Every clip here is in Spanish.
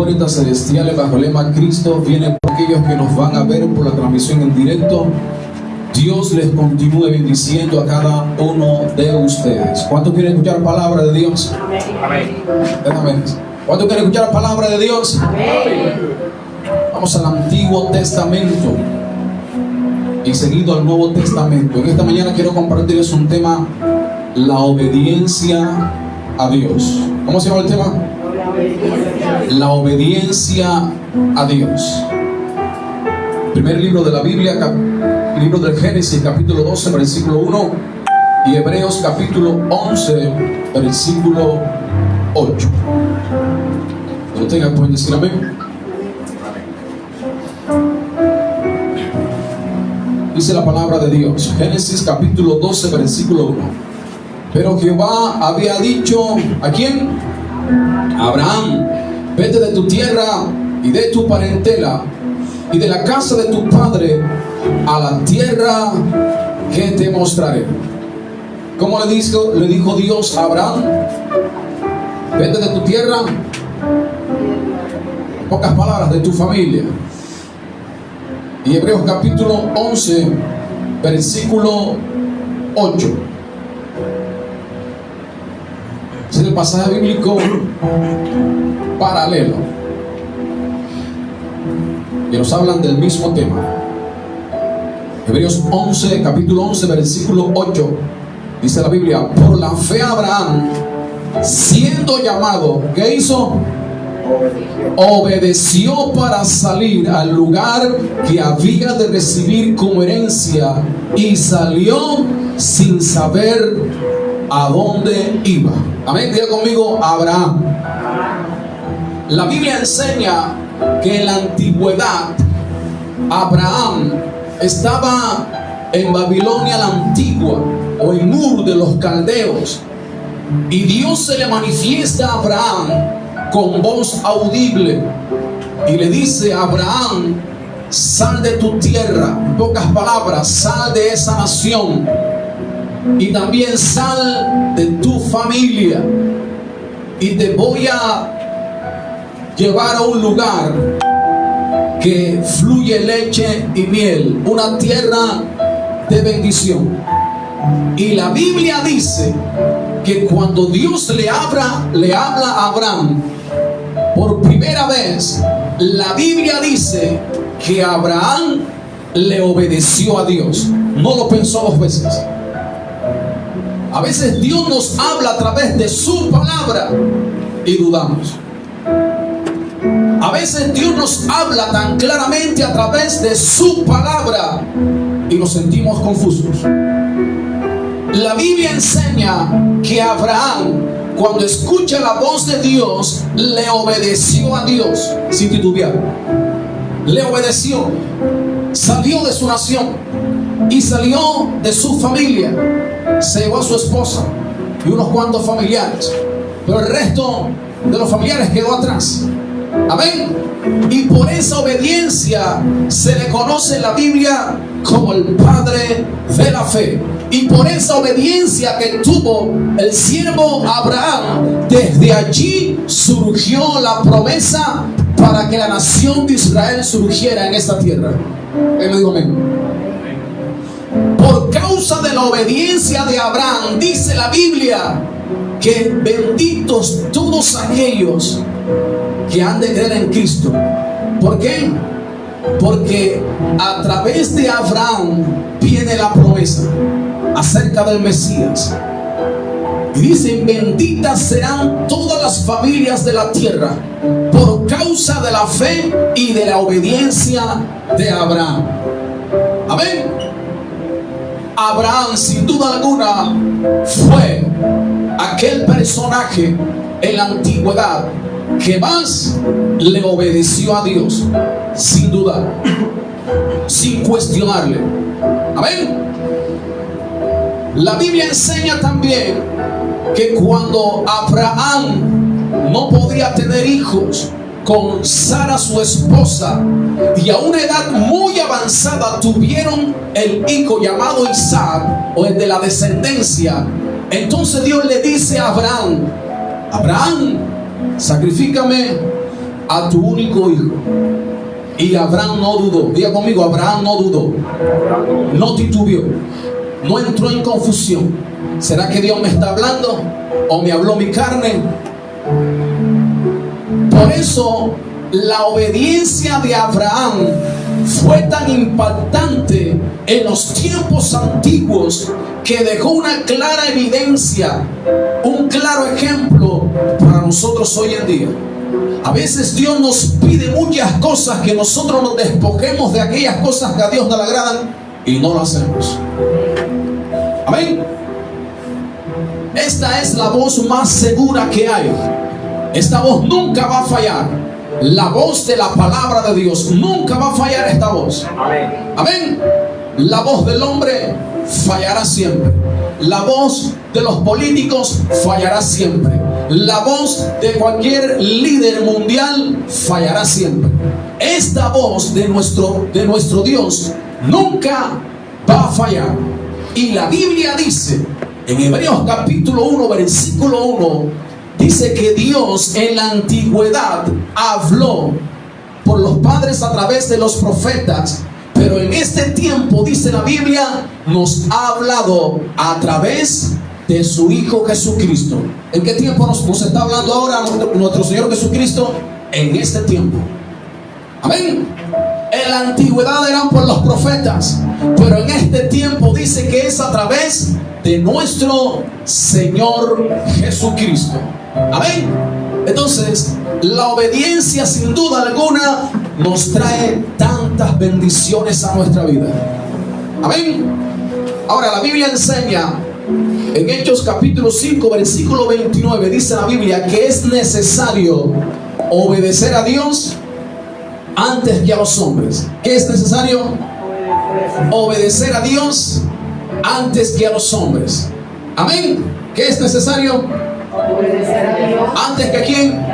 puertas celestiales bajo el lema Cristo viene por aquellos que nos van a ver por la transmisión en directo. Dios les continúe bendiciendo a cada uno de ustedes. ¿Cuántos quieren escuchar palabra de Dios? Amén. Amén. ¿Cuántos quieren escuchar palabra de Dios? Amén. Vamos al Antiguo Testamento y seguido al Nuevo Testamento. En esta mañana quiero compartirles un tema: la obediencia a Dios. ¿Cómo se llama el tema? La obediencia a Dios. Primer libro de la Biblia, libro del Génesis, capítulo 12, versículo 1, y Hebreos, capítulo 11, versículo 8. Cuando tengan, pueden decir amén. Dice la palabra de Dios, Génesis capítulo 12, versículo 1. Pero Jehová había dicho, ¿a quién? A Abraham: vete de tu tierra y de tu parentela y de la casa de tu padre a la tierra que te mostraré. ¿Cómo le dijo Dios a Abraham? Vete de tu tierra, en pocas palabras, de tu familia. Y Hebreos capítulo 11, versículo 8. Es el pasaje bíblico paralelo, que nos hablan del mismo tema. Hebreos 11, capítulo 11, versículo 8. Dice la Biblia: por la fe Abraham, siendo llamado, ¿qué hizo? Obedeció para salir al lugar que había de recibir como herencia, y salió sin saber a dónde iba. Amén. Diga conmigo: Abraham. La Biblia enseña que en la antigüedad Abraham estaba en Babilonia la antigua, o en Ur de los caldeos, y Dios se le manifiesta a Abraham con voz audible y le dice: Abraham, sal de tu tierra. En pocas palabras, sal de esa nación y también sal de tu familia, y te voy a llevar a un lugar que fluye leche y miel, una tierra de bendición. Y la Biblia dice que cuando Dios le habla a Abraham por primera vez, la Biblia dice que Abraham le obedeció a Dios. No lo pensó dos veces. A veces Dios nos habla a través de su palabra y dudamos. A veces Dios nos habla tan claramente a través de su palabra y nos sentimos confusos. La Biblia enseña que Abraham, cuando escucha la voz de Dios, le obedeció a Dios sin titubear. Le obedeció. Salió de su nación y salió de su familia. Se llevó a su esposa y unos cuantos familiares, pero el resto de los familiares quedó atrás. Amén. Y por esa obediencia se le conoce en la Biblia como el padre de la fe. Y por esa obediencia que tuvo el siervo Abraham, desde allí surgió la promesa para que la nación de Israel surgiera en esta tierra. Él dijo amén. Por causa de la obediencia de Abraham, dice la Biblia que benditos todos aquellos que han de creer en Cristo. ¿Por qué? Porque a través de Abraham viene la promesa acerca del Mesías. Y dicen: benditas serán todas las familias de la tierra por causa de la fe y de la obediencia de Abraham. Amén. Abraham, sin duda alguna, fue aquel personaje en la antigüedad que más le obedeció a Dios, sin dudar, sin cuestionarle. Amén. La Biblia enseña también que cuando Abraham no podía tener hijos con Sara, su esposa, y a una edad muy avanzada tuvieron el hijo llamado Isaac, o el de la descendencia, entonces Dios le dice a Abraham: Abraham, sacrifícame a tu único hijo. Y Abraham no dudó. Diga conmigo, Abraham no dudó. No titubeó. No entró en confusión. ¿Será que Dios me está hablando? ¿O me habló mi carne? Por eso la obediencia de Abraham fue tan impactante en los tiempos antiguos que dejó una clara evidencia, un claro ejemplo para nosotros hoy en día. A veces Dios nos pide muchas cosas, que nosotros nos despojemos de aquellas cosas que a Dios no le agradan y no lo hacemos. Amén. Esta es la voz más segura que hay. Esta voz nunca va a fallar. La voz de la palabra de Dios nunca va a fallar, esta voz. Amén. Amén. La voz del hombre fallará siempre. La voz de los políticos fallará siempre. La voz de cualquier líder mundial fallará siempre. Esta voz de nuestro Dios nunca va a fallar. Y la Biblia dice en Hebreos capítulo 1 versículo 1, dice que Dios en la antigüedad habló por los padres a través de los profetas, pero en este tiempo, dice la Biblia, nos ha hablado a través de su Hijo Jesucristo. ¿En qué tiempo nos está hablando ahora nuestro Señor Jesucristo? En este tiempo. Amén. En la antigüedad eran por los profetas, pero en este tiempo dice que es a través de nuestro Señor Jesucristo. Amén. Entonces, la obediencia sin duda alguna nos trae tantas bendiciones a nuestra vida. Amén. Ahora la Biblia enseña en Hechos capítulo 5 versículo 29, dice la Biblia que es necesario obedecer a Dios antes que a los hombres. ¿Qué es necesario? Obedecer a Dios antes que a los hombres. Amén. ¿Qué es necesario? Obedecer a Dios ¿antes que a quién?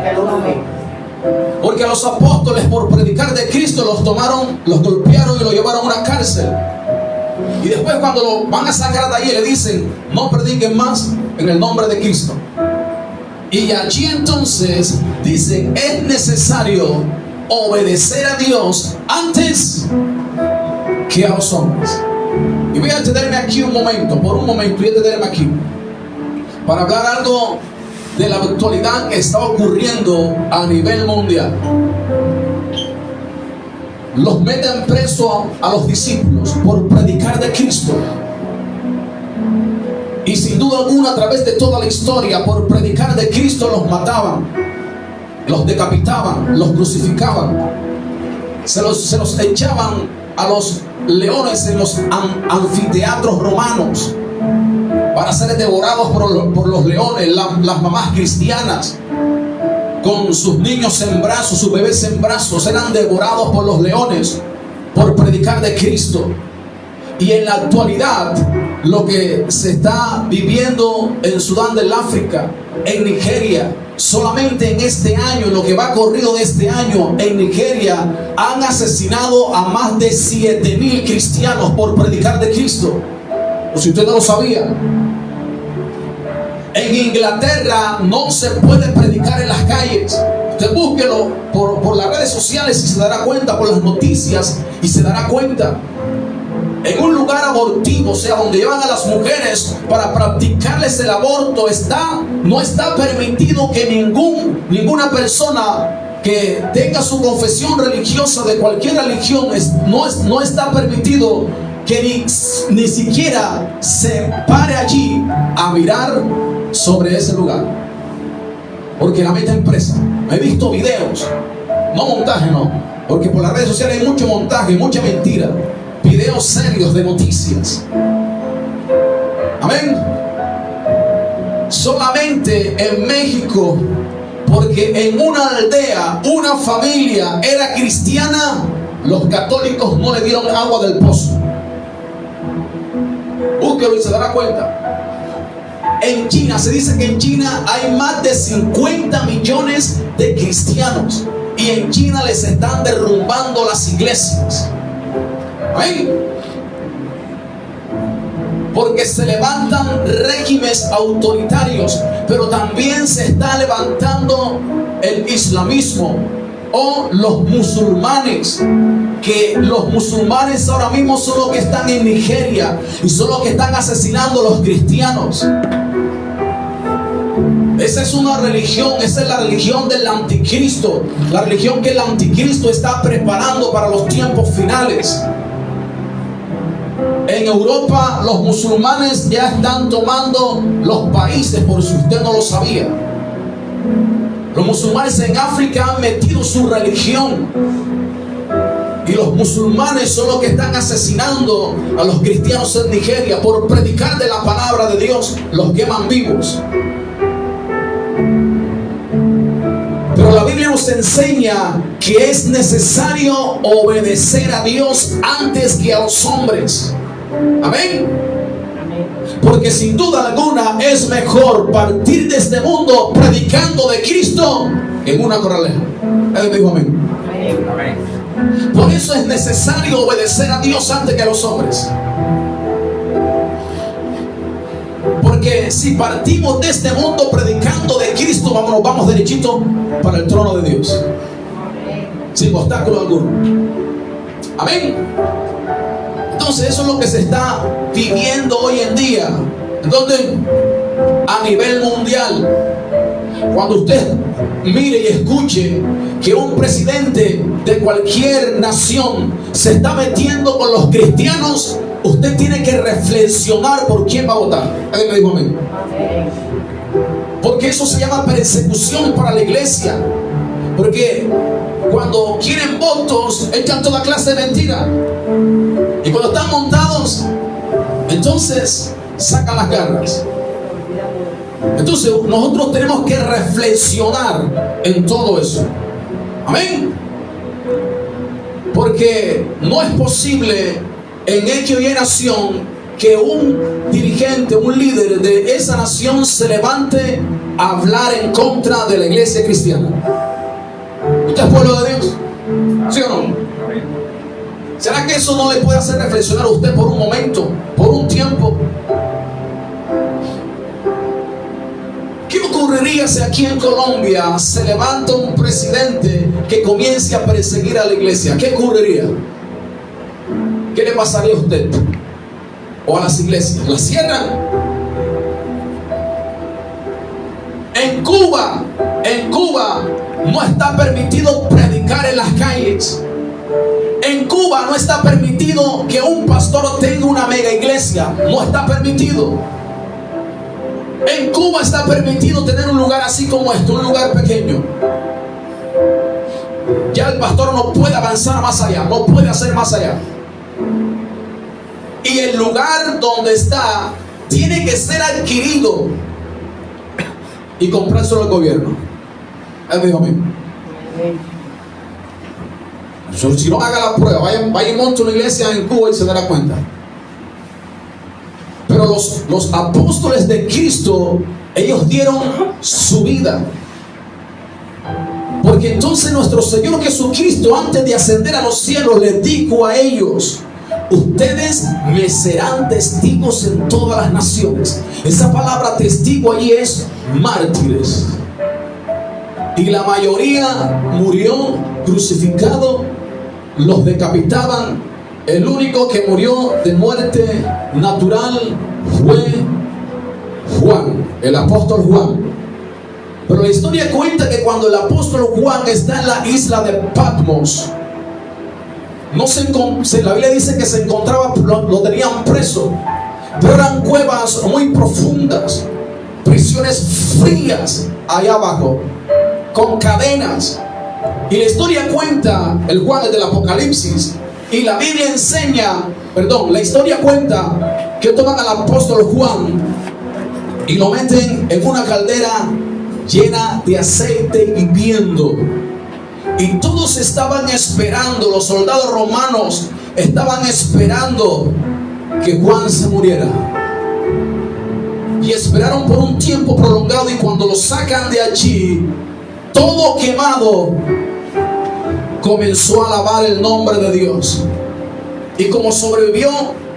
Porque a los apóstoles, por predicar de Cristo, los tomaron, los golpearon y los llevaron a una cárcel. Y después, cuando lo van a sacar de ahí, le dicen: no prediquen más en el nombre de Cristo. Y allí entonces dicen: es necesario obedecer a Dios antes que a los hombres. Y voy a detenerme aquí un momento, por un momento, voy a detenerme aquí para hablar algo de la actualidad que está ocurriendo a nivel mundial. Los meten preso a los discípulos por predicar de Cristo. Y sin duda alguna, a través de toda la historia, por predicar de Cristo los mataban, los decapitaban, los crucificaban, se los echaban a los leones en los anfiteatros romanos para ser devorados por los leones. Las mamás cristianas con sus niños en brazos, sus bebés en brazos, eran devorados por los leones por predicar de Cristo. Y en la actualidad, lo que se está viviendo en Sudán del África, en Nigeria, solamente en este año, en lo que va corrido de este año, en Nigeria han asesinado a más de 7,000 cristianos por predicar de Cristo. O si usted no lo sabía. En Inglaterra no se puede predicar en las calles. Usted búsquelo por las redes sociales y se dará cuenta, por las noticias, y se dará cuenta. En un lugar abortivo, o sea, donde llevan a las mujeres para practicarles el aborto, no está permitido que ninguna persona que tenga su confesión religiosa, de cualquier religión, no está permitido que ni siquiera se pare allí a mirar sobre ese lugar, porque la meten presa. He visto videos, no montaje, no, porque por las redes sociales hay mucho montaje, mucha mentira. Videos serios de noticias. Amén. Solamente en México, porque en una aldea, una familia era cristiana, los católicos no le dieron agua del pozo. Búsquelo y se dará cuenta. En China, se dice que en China hay más de 50 millones de cristianos, y en China les están derrumbando las iglesias. Amén. Porque se levantan regímenes autoritarios, pero también se está levantando el islamismo, o los musulmanes, que los musulmanes ahora mismo son los que están en Nigeria y son los que están asesinando a los cristianos. Esa es una religión, esa es la religión del anticristo, la religión que el anticristo está preparando para los tiempos finales. En Europa los musulmanes ya están tomando los países, por si usted no lo sabía. Los musulmanes en África han metido su religión y los musulmanes son los que están asesinando a los cristianos en Nigeria. Por predicar de la palabra de Dios los queman vivos. Pero la Biblia nos enseña que es necesario obedecer a Dios antes que a los hombres. Amén. Porque sin duda alguna es mejor partir de este mundo predicando de Cristo que en una corraleja. Él dijo amén. Por eso es necesario obedecer a Dios antes que a los hombres. Porque si partimos de este mundo predicando de Cristo, vamos derechito para el trono de Dios, sin obstáculo alguno. Amén. Entonces eso es lo que se está viviendo hoy en día. Entonces, a nivel mundial, cuando usted mire y escuche que un presidente de cualquier nación se está metiendo con los cristianos, usted tiene que reflexionar por quién va a votar. ¿Alguien me dijo amén? Porque eso se llama persecución para la iglesia. Porque cuando quieren votos, echan toda clase de mentiras. Y cuando están montados, entonces sacan las garras. Entonces nosotros tenemos que reflexionar en todo eso. Amén. Porque no es posible en X y nación que un dirigente, un líder de esa nación se levante a hablar en contra de la iglesia cristiana. ¿Usted es pueblo de Dios? ¿Sí o no? ¿Será que eso no le puede hacer reflexionar a usted por un momento, por un tiempo? ¿Qué ocurriría si aquí en Colombia se levanta un presidente que comience a perseguir a la iglesia? ¿Qué ocurriría? ¿Qué le pasaría a usted? ¿O a las iglesias? ¿Las cierran? En Cuba no está permitido predicar en las calles. En Cuba no está permitido que un pastor tenga una mega iglesia. No está permitido. En Cuba está permitido tener un lugar así como este, un lugar pequeño. Ya el pastor no puede avanzar más allá, no puede hacer más allá. Y el lugar donde está tiene que ser adquirido y comprárselo al gobierno. Él dijo a mí. Si no haga la prueba, vaya y monte una iglesia en Cuba y se dará cuenta. Pero los apóstoles de Cristo, ellos dieron su vida. Porque entonces nuestro Señor Jesucristo, antes de ascender a los cielos, les dijo a ellos: ustedes me serán testigos en todas las naciones. Esa palabra testigo allí es mártires. Y la mayoría murió crucificado, los decapitaban. El único que murió de muerte natural fue Juan, el apóstol Juan. Pero la historia cuenta que cuando el apóstol Juan está en la isla de Patmos, la Biblia dice que se encontraba, lo tenían preso, pero eran cuevas muy profundas, prisiones frías allá abajo, con cadenas. Y la historia cuenta, el Juan es del Apocalipsis, y la Biblia la historia cuenta que toman al apóstol Juan y lo meten en una caldera llena de aceite hirviendo. Y todos estaban esperando, los soldados romanos estaban esperando que Juan se muriera. Y esperaron por un tiempo prolongado, y cuando lo sacan de allí, todo quemado, comenzó a alabar el nombre de Dios. Y como sobrevivió,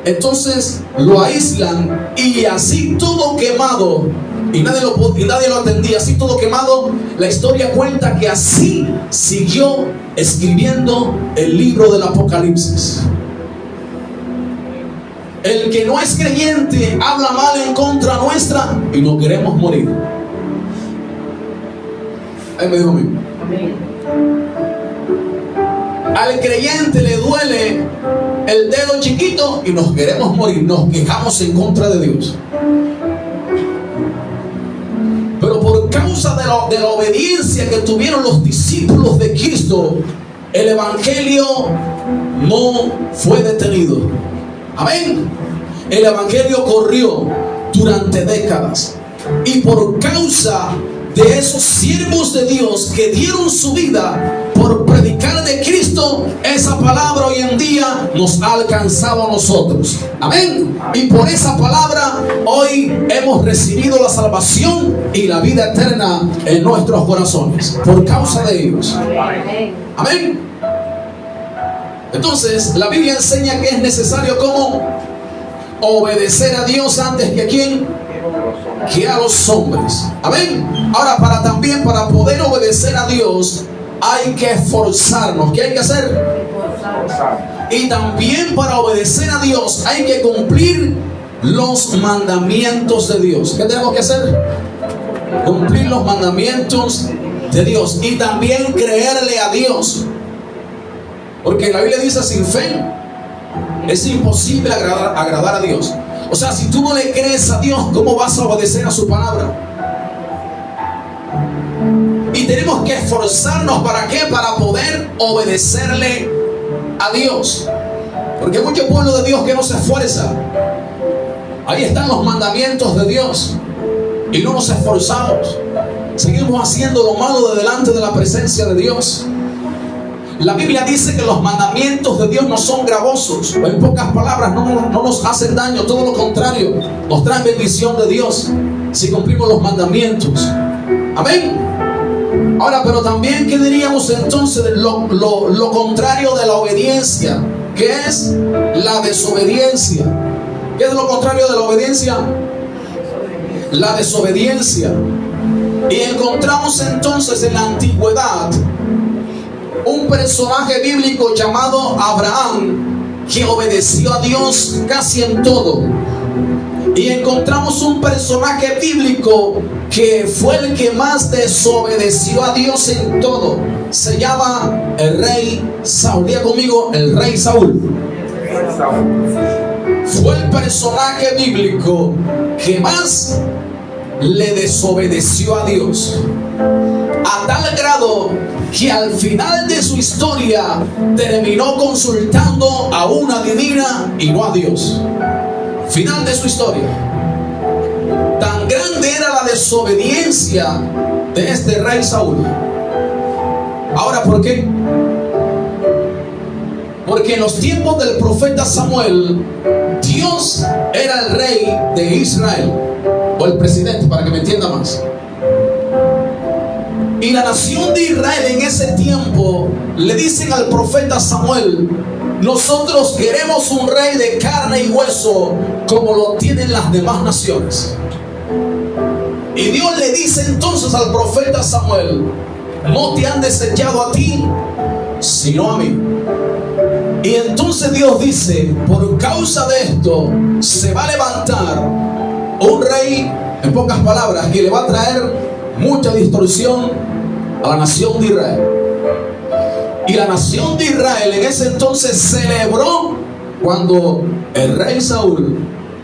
entonces lo aíslan, y así todo quemado y nadie lo atendía, así todo quemado. La historia cuenta que así siguió escribiendo el libro del Apocalipsis. El que no es creyente habla mal en contra nuestra y nos queremos morir. Ahí me dijo a mí. Al creyente le duele el dedo chiquito y nos queremos morir, nos quejamos en contra de Dios. Pero por causa de la obediencia que tuvieron los discípulos de Cristo, el evangelio no fue detenido. Amén. El evangelio corrió durante décadas, y por causa de esos siervos de Dios que dieron su vida por predicar de Cristo, esa palabra hoy en día nos ha alcanzado a nosotros. Amén. Y por esa palabra hoy hemos recibido la salvación y la vida eterna en nuestros corazones por causa de ellos. Amén. Entonces la Biblia enseña que es necesario como obedecer a Dios antes que a quién, que a los hombres. Amén. Ahora, para poder obedecer a Dios hay que esforzarnos. ¿Qué hay que hacer? Y también para obedecer a Dios hay que cumplir los mandamientos de Dios. ¿Qué tenemos que hacer? Cumplir los mandamientos de Dios y también creerle a Dios, porque la Biblia dice: sin fe es imposible agradar a Dios. O sea, si tú no le crees a Dios, ¿cómo vas a obedecer a su palabra? Y tenemos que esforzarnos, ¿para qué? Para poder obedecerle a Dios. Porque hay mucho pueblo de Dios que no se esfuerza. Ahí están los mandamientos de Dios y no nos esforzamos. Seguimos haciendo lo malo de delante de la presencia de Dios. La Biblia dice que los mandamientos de Dios no son gravosos, o en pocas palabras, no nos hacen daño, todo lo contrario, nos traen bendición de Dios si cumplimos los mandamientos. Amén. Ahora, pero también, ¿qué diríamos entonces de lo contrario de la obediencia? ¿Qué es la desobediencia? ¿Qué es lo contrario de la obediencia? La desobediencia. Y encontramos entonces en la antigüedad un personaje bíblico llamado Abraham, que obedeció a Dios casi en todo. Y encontramos un personaje bíblico que fue el que más desobedeció a Dios en todo. Se llama el rey Saúl. Diga conmigo, el rey Saúl. Fue el personaje bíblico que más le desobedeció a Dios, a tal grado que al final de su historia terminó consultando a una divina y no a Dios. Final de su historia. Tan grande era la desobediencia de este rey Saúl. Ahora, ¿por qué? Porque en los tiempos del profeta Samuel, Dios era el rey de Israel, o el presidente, para que me entienda más. Y la nación de Israel en ese tiempo le dicen al profeta Samuel: nosotros queremos un rey de carne y hueso como lo tienen las demás naciones. Y Dios le dice entonces al profeta Samuel: no te han desechado a ti, sino a mí. Y entonces Dios dice: por causa de esto se va a levantar un rey, en pocas palabras, que le va a traer mucha distorsión a la nación de Israel. Y la nación de Israel en ese entonces celebró cuando el rey Saúl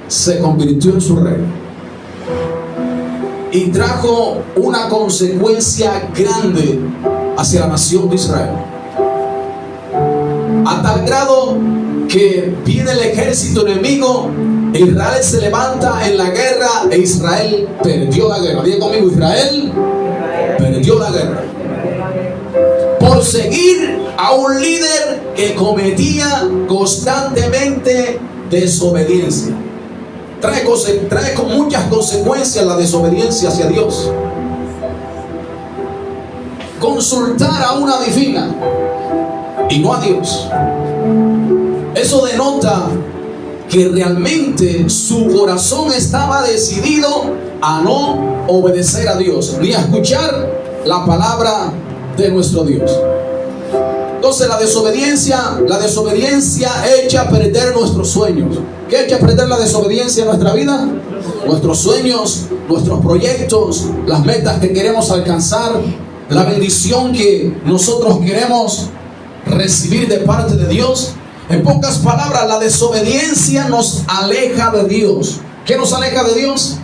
se convirtió en su rey, y trajo una consecuencia grande hacia la nación de Israel, a tal grado que viene el ejército enemigo, Israel se levanta en la guerra e Israel perdió la guerra. Diga conmigo: Israel perdió la guerra por seguir a un líder que cometía constantemente desobediencia. Trae con muchas consecuencias la desobediencia hacia Dios. Consultar a una divina y no a Dios. Eso denota que realmente su corazón estaba decidido a no obedecer a Dios ni a escuchar la palabra de nuestro Dios. Entonces la desobediencia echa a perder nuestros sueños. ¿Qué echa a perder la desobediencia en nuestra vida? Nuestros sueños, nuestros proyectos, las metas que queremos alcanzar, la bendición que nosotros queremos recibir de parte de Dios. En pocas palabras, la desobediencia nos aleja de Dios. ¿Qué nos aleja de Dios?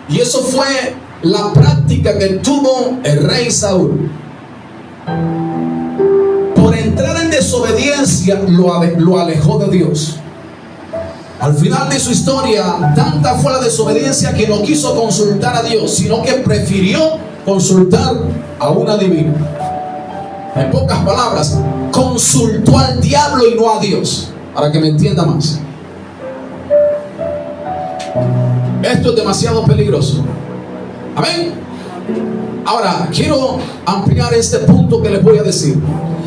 Y eso fue la práctica que tuvo el rey Saúl. Por entrar en desobediencia lo alejó de Dios. Al final de su historia, tanta fue la desobediencia que no quiso consultar a Dios, sino que prefirió consultar a un adivino. En pocas palabras, consultó al diablo y no a Dios, para que me entienda más. Esto es demasiado peligroso. Amén. Ahora, quiero ampliar este punto que les voy a decir.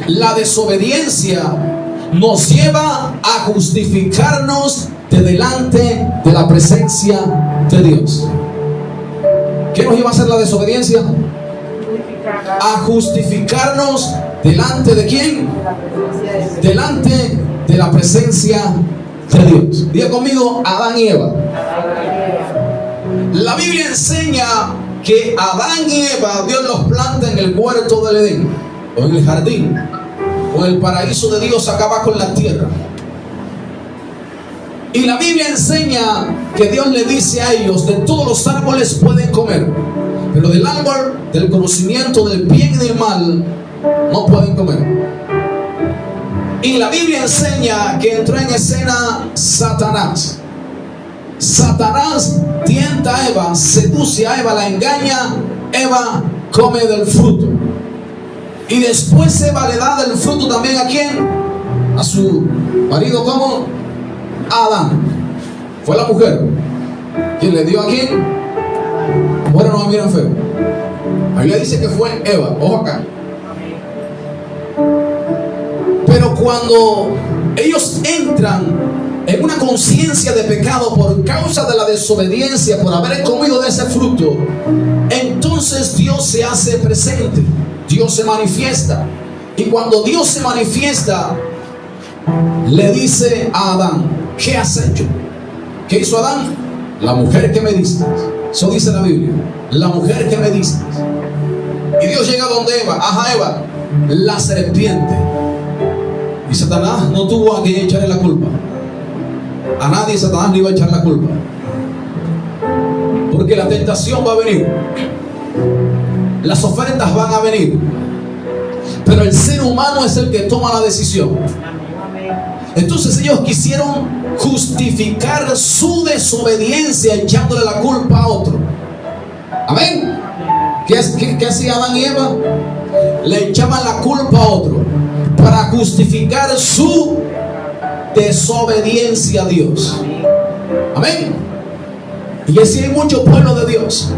La desobediencia nos lleva a justificarnos de delante de la presencia de Dios. ¿Qué nos lleva a hacer la desobediencia? A justificarnos delante de ¿quién? Delante de la presencia de Dios. Diga conmigo, Adán y Eva. La Biblia enseña que Adán y Eva, Dios los planta en el huerto del Edén, o en el jardín, o en el paraíso de Dios acaba con la tierra. Y la Biblia enseña que Dios le dice a ellos: de todos los árboles pueden comer, pero del árbol del conocimiento del bien y del mal no pueden comer. Y la Biblia enseña que entró en escena Satanás. Satanás tienta a Eva, seduce a Eva, la engaña. Eva come del fruto. Y después Eva le da del fruto también ¿a quién? A su marido, ¿cómo? Adán. Fue la mujer quien le dio a quién. Bueno, no me miren feo. Ahí le dice que fue Eva. Ojo acá. Pero cuando ellos entran en una conciencia de pecado por causa de la desobediencia, por haber comido de ese fruto, entonces Dios se hace presente, Dios se manifiesta. Y cuando Dios se manifiesta, le dice a Adán: ¿qué has hecho? ¿Qué hizo Adán? La mujer que me diste. Eso dice la Biblia, la mujer que me diste. Y Dios llega donde Eva. Ajá, Eva, la serpiente. Y Satanás no tuvo a quien echarle la culpa. A nadie Satanás le iba a echar la culpa, porque la tentación va a venir, las ofertas van a venir, pero el ser humano es el que toma la decisión. Entonces ellos quisieron justificar su desobediencia echándole la culpa a otro. Amén. ¿Qué hacía Adán y Eva? Le echaban la culpa a otro para justificar su desobediencia a Dios. Amén. Y así hay mucho pueblo de Dios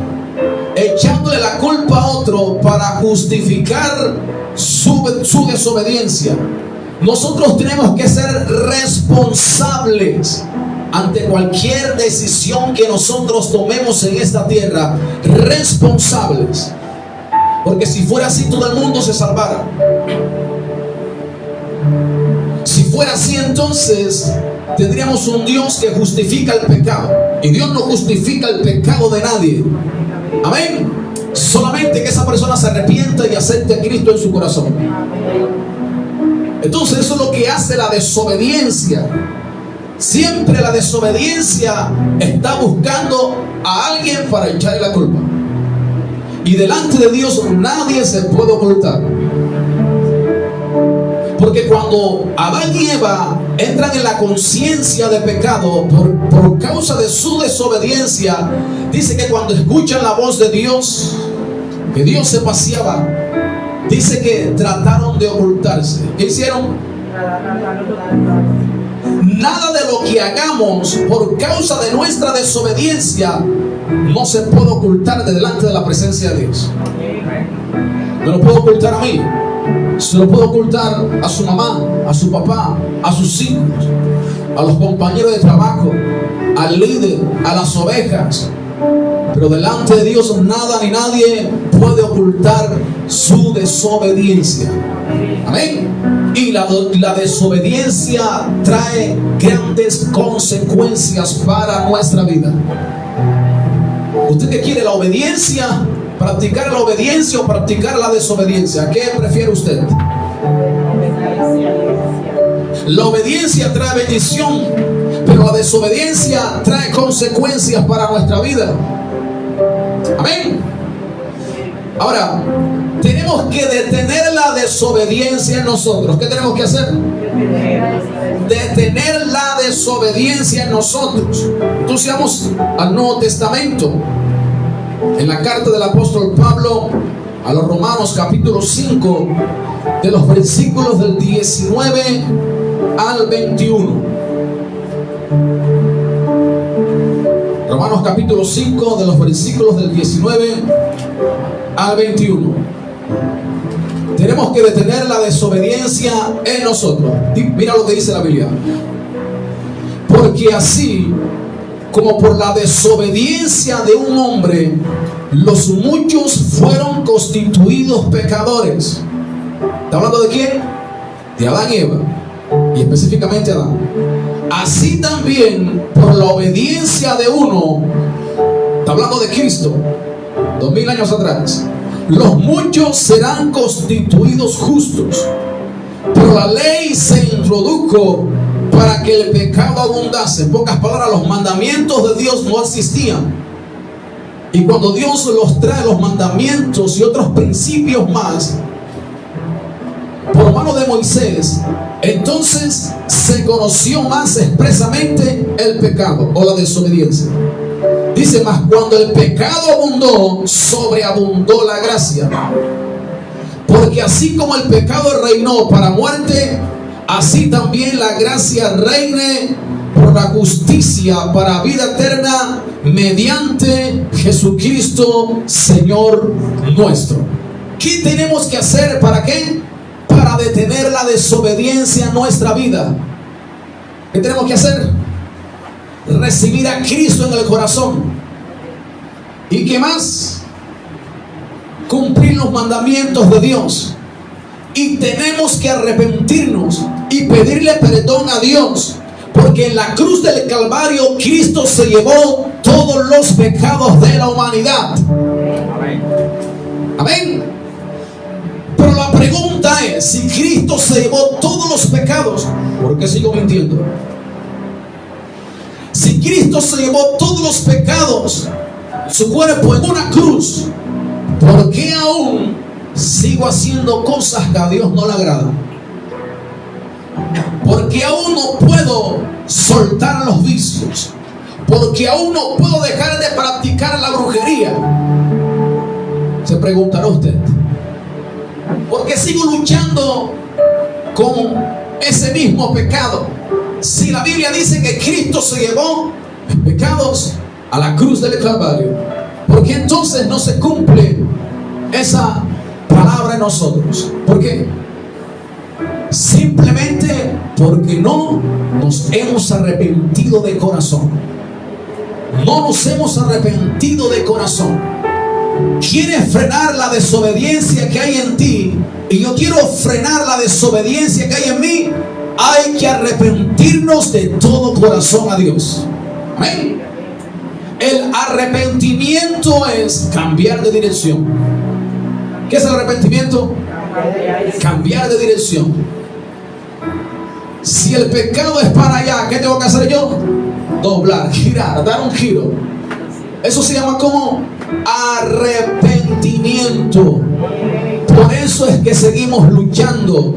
echándole la culpa a otro para justificar su desobediencia. Nosotros tenemos que ser responsables ante cualquier decisión que nosotros tomemos en esta tierra. Responsables. Porque si fuera así, todo el mundo se salvara. Si fuera así, entonces tendríamos un Dios que justifica el pecado. Y Dios no justifica el pecado de nadie. Amén. Solamente que esa persona se arrepienta y acepte a Cristo en su corazón. Entonces eso es lo que hace la desobediencia. Siempre la desobediencia está buscando a alguien para echarle la culpa. Y delante de Dios nadie se puede ocultar. Porque cuando Adán y Eva entran en la conciencia de pecado por causa de su desobediencia, dice que cuando escuchan la voz de Dios, que Dios se paseaba, dice que trataron de ocultarse. ¿Qué hicieron? Nada de lo que hagamos por causa de nuestra desobediencia no se puede ocultar de delante de la presencia de Dios. No lo puedo ocultar a mí, se lo puedo ocultar a su mamá, a su papá, a sus hijos. a los compañeros de trabajo, al líder, a las ovejas. Pero delante de Dios nada ni nadie puede ocultar su desobediencia. Amén. Y la desobediencia trae grandes consecuencias para nuestra vida. ¿Usted qué quiere? ¿La obediencia? ¿Practicar la obediencia o practicar la desobediencia? ¿Qué prefiere usted? La obediencia trae bendición, pero la desobediencia trae consecuencias para nuestra vida. Amén. Ahora, tenemos que detener la desobediencia en nosotros. ¿Qué tenemos que hacer? Detener la desobediencia en nosotros. Entonces vamos al Nuevo Testamento. En la carta del apóstol Pablo a los Romanos, capítulo 5, de los versículos del 19 al 21. Romanos capítulo 5, de los versículos del 19 al 21. Tenemos que detener la desobediencia en nosotros. Mira lo que dice la Biblia. Porque así como por la desobediencia de un hombre los muchos fueron constituidos pecadores. ¿Está hablando de quién? De Adán y Eva, y específicamente Adán. Así también por la obediencia de uno, está hablando de Cristo, 2000 años atrás, los muchos serán constituidos justos. Pero la ley se introdujo para que el pecado abundase. En pocas palabras, los mandamientos de Dios no existían. Y cuando Dios los trae, los mandamientos y otros principios más, por mano de Moisés, entonces se conoció más expresamente el pecado o la desobediencia. Dice más, cuando el pecado abundó, sobreabundó la gracia. Porque así como el pecado reinó para muerte, así también la gracia reine por la justicia para vida eterna mediante Jesucristo Señor nuestro. ¿Qué tenemos que hacer? ¿Para qué? Para detener la desobediencia en nuestra vida. ¿Qué tenemos que hacer? Recibir a Cristo en el corazón. ¿Y qué más? Cumplir los mandamientos de Dios. Y tenemos que arrepentirnos y pedirle perdón a Dios, porque en la cruz del Calvario Cristo se llevó todos los pecados de la humanidad. Amén. Amén. Pero la pregunta es, si Cristo se llevó todos los pecados, ¿por qué sigo mintiendo? Si Cristo se llevó todos los pecados, su cuerpo en una cruz, ¿por qué aún sigo haciendo cosas que a Dios no le agradan? Porque aún no puedo soltar los vicios, porque aún no puedo dejar de practicar la brujería. Se preguntará usted, ¿por qué sigo luchando con ese mismo pecado? Si la Biblia dice que Cristo se llevó pecados a la cruz del Calvario, ¿por qué entonces no se cumple esa palabra en nosotros? ¿Por qué? Simplemente porque no nos hemos arrepentido de corazón. No nos hemos arrepentido de corazón. ¿Quieres frenar la desobediencia que hay en ti? Y yo quiero frenar la desobediencia que hay en mí. Hay que arrepentirnos de todo corazón a Dios. Amén. El arrepentimiento es cambiar de dirección. ¿Qué es el arrepentimiento? Cambiar de dirección. Si el pecado es para allá, ¿qué tengo que hacer yo? Doblar, girar, dar un giro. Eso se llama como arrepentimiento. Por eso es que seguimos luchando.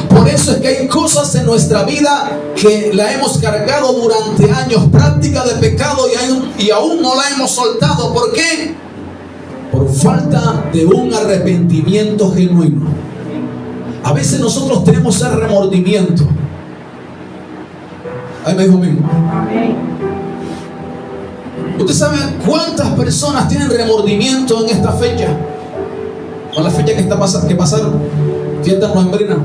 Por eso es que hay cosas en nuestra vida que la hemos cargado durante años, práctica de pecado, y aún no la hemos soltado. ¿Por qué? Por falta de un arrepentimiento genuino. A veces nosotros tenemos ese remordimiento. Ahí me dijo mismo. ¿Usted sabe cuántas personas tienen remordimiento en esta fecha? Con la fecha que pasaron, fiestas novembrinas.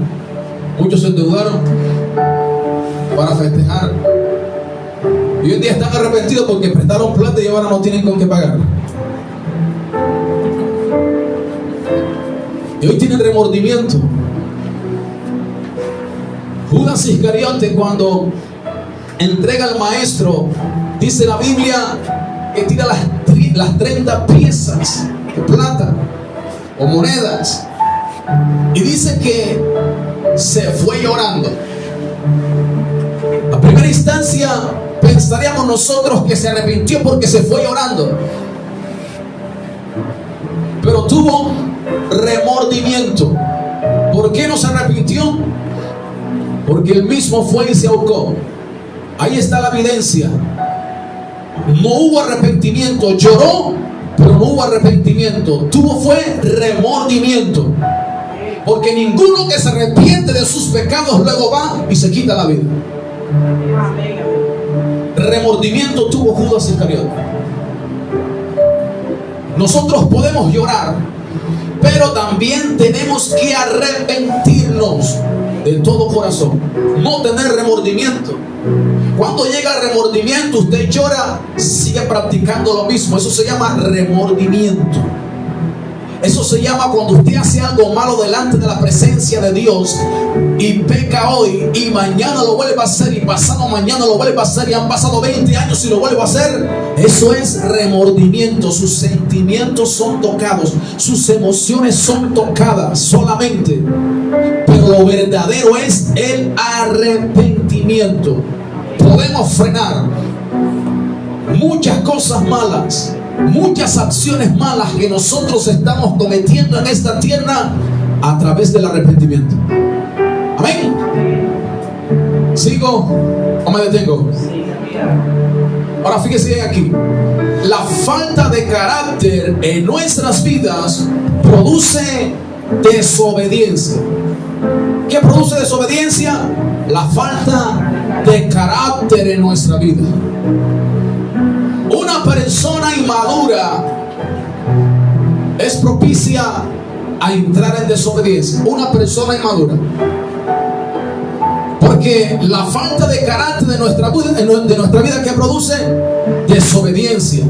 Muchos se endeudaron, para festejar. Y hoy en día están arrepentidos porque prestaron plata y ahora no tienen con qué pagar. Y hoy tienen remordimiento. Judas Iscariote, cuando entrega al maestro, dice la Biblia que tira las 30 piezas de plata o monedas, y dice que se fue llorando. A primera instancia pensaríamos nosotros que se arrepintió porque se fue llorando, pero tuvo remordimiento. ¿Por qué no se arrepintió? Porque él mismo fue y se ahorcó. Ahí está la evidencia. No hubo arrepentimiento. Lloró, pero no hubo arrepentimiento. Fue remordimiento. Porque ninguno que se arrepiente de sus pecados luego va y se quita la vida. Remordimiento tuvo Judas Iscariote. Nosotros podemos llorar, pero también tenemos que arrepentirnos de todo corazón. No tener remordimiento. Cuando llega el remordimiento, usted llora, sigue practicando lo mismo. Eso se llama remordimiento. Eso se llama cuando usted hace algo malo delante de la presencia de Dios y peca hoy y mañana lo vuelve a hacer y pasado mañana lo vuelve a hacer y han pasado 20 años y lo vuelve a hacer. Eso es remordimiento. Sus sentimientos son tocados, sus emociones son tocadas solamente. Pero lo verdadero es el arrepentimiento. Podemos frenar muchas cosas malas, muchas acciones malas que nosotros estamos cometiendo en esta tierra a través del arrepentimiento. Amén. ¿Sigo o me detengo? Ahora fíjese bien aquí. La falta de carácter en nuestras vidas produce desobediencia. ¿Qué produce desobediencia? La falta de carácter en nuestra vida. Una persona inmadura es propicia a entrar en desobediencia. Una persona inmadura. Porque la falta de carácter de nuestra vida, ¿qué produce? Desobediencia.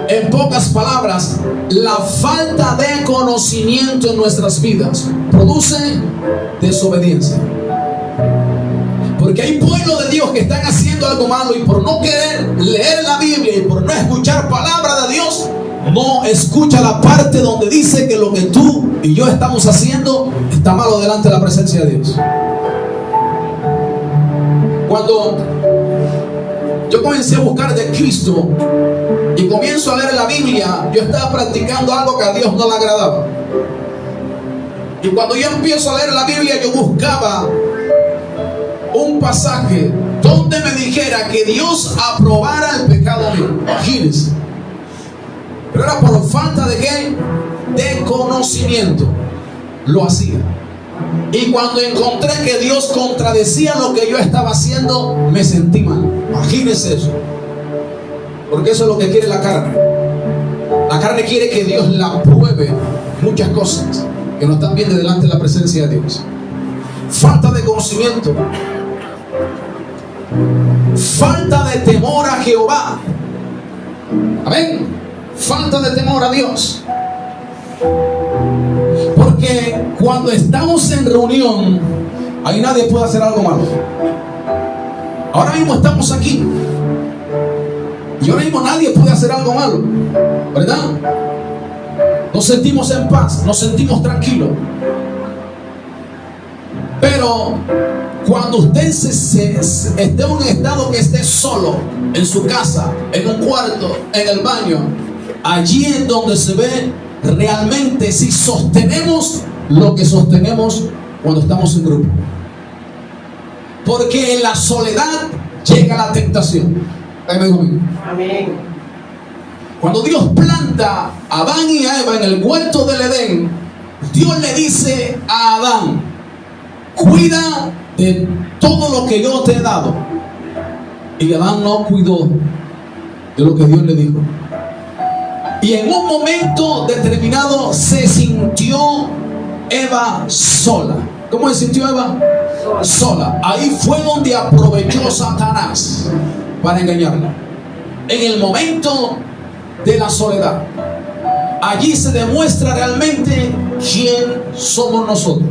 En pocas palabras, la falta de conocimiento en nuestras vidas produce desobediencia. Porque hay pueblo de Dios que están haciendo algo malo y por no querer leer la Biblia y por no escuchar palabra de Dios, no escucha la parte donde dice que lo que tú y yo estamos haciendo está malo delante de la presencia de Dios. Cuando yo comencé a buscar de Cristo y comienzo a leer la Biblia, yo estaba practicando algo que a Dios no le agradaba. Y cuando yo empiezo a leer la Biblia, yo buscaba un pasaje donde me dijera que Dios aprobara el pecado mío. Imagínense. Pero era por falta de ¿qué? De conocimiento. Lo hacía. Y cuando encontré que Dios contradecía lo que yo estaba haciendo, me sentí mal. Imagínense eso. Porque eso es lo que quiere la carne. La carne quiere que Dios la pruebe muchas cosas que no están bien de delante de la presencia de Dios. Falta de conocimiento. Falta de temor a Jehová. Amén. Falta de temor a Dios. Porque cuando estamos en reunión, ahí nadie puede hacer algo malo. Ahora mismo estamos aquí y ahora mismo nadie puede hacer algo malo, ¿verdad? Nos sentimos en paz, nos sentimos tranquilos. Pero cuando usted esté en un estado que esté solo, en su casa, en un cuarto, en el baño, allí es donde se ve realmente si sostenemos lo que sostenemos cuando estamos en grupo. Porque en la soledad llega la tentación. Amén. Cuando Dios planta a Adán y a Eva en el huerto del Edén, Dios le dice a Adán: cuida de todo lo que yo te he dado. Y Adán no cuidó de lo que Dios le dijo. Y en un momento determinado se sintió Eva sola. ¿Cómo se sintió Eva? sola. Ahí fue donde aprovechó Satanás para engañarla. En el momento de la soledad. Allí se demuestra realmente quién somos nosotros.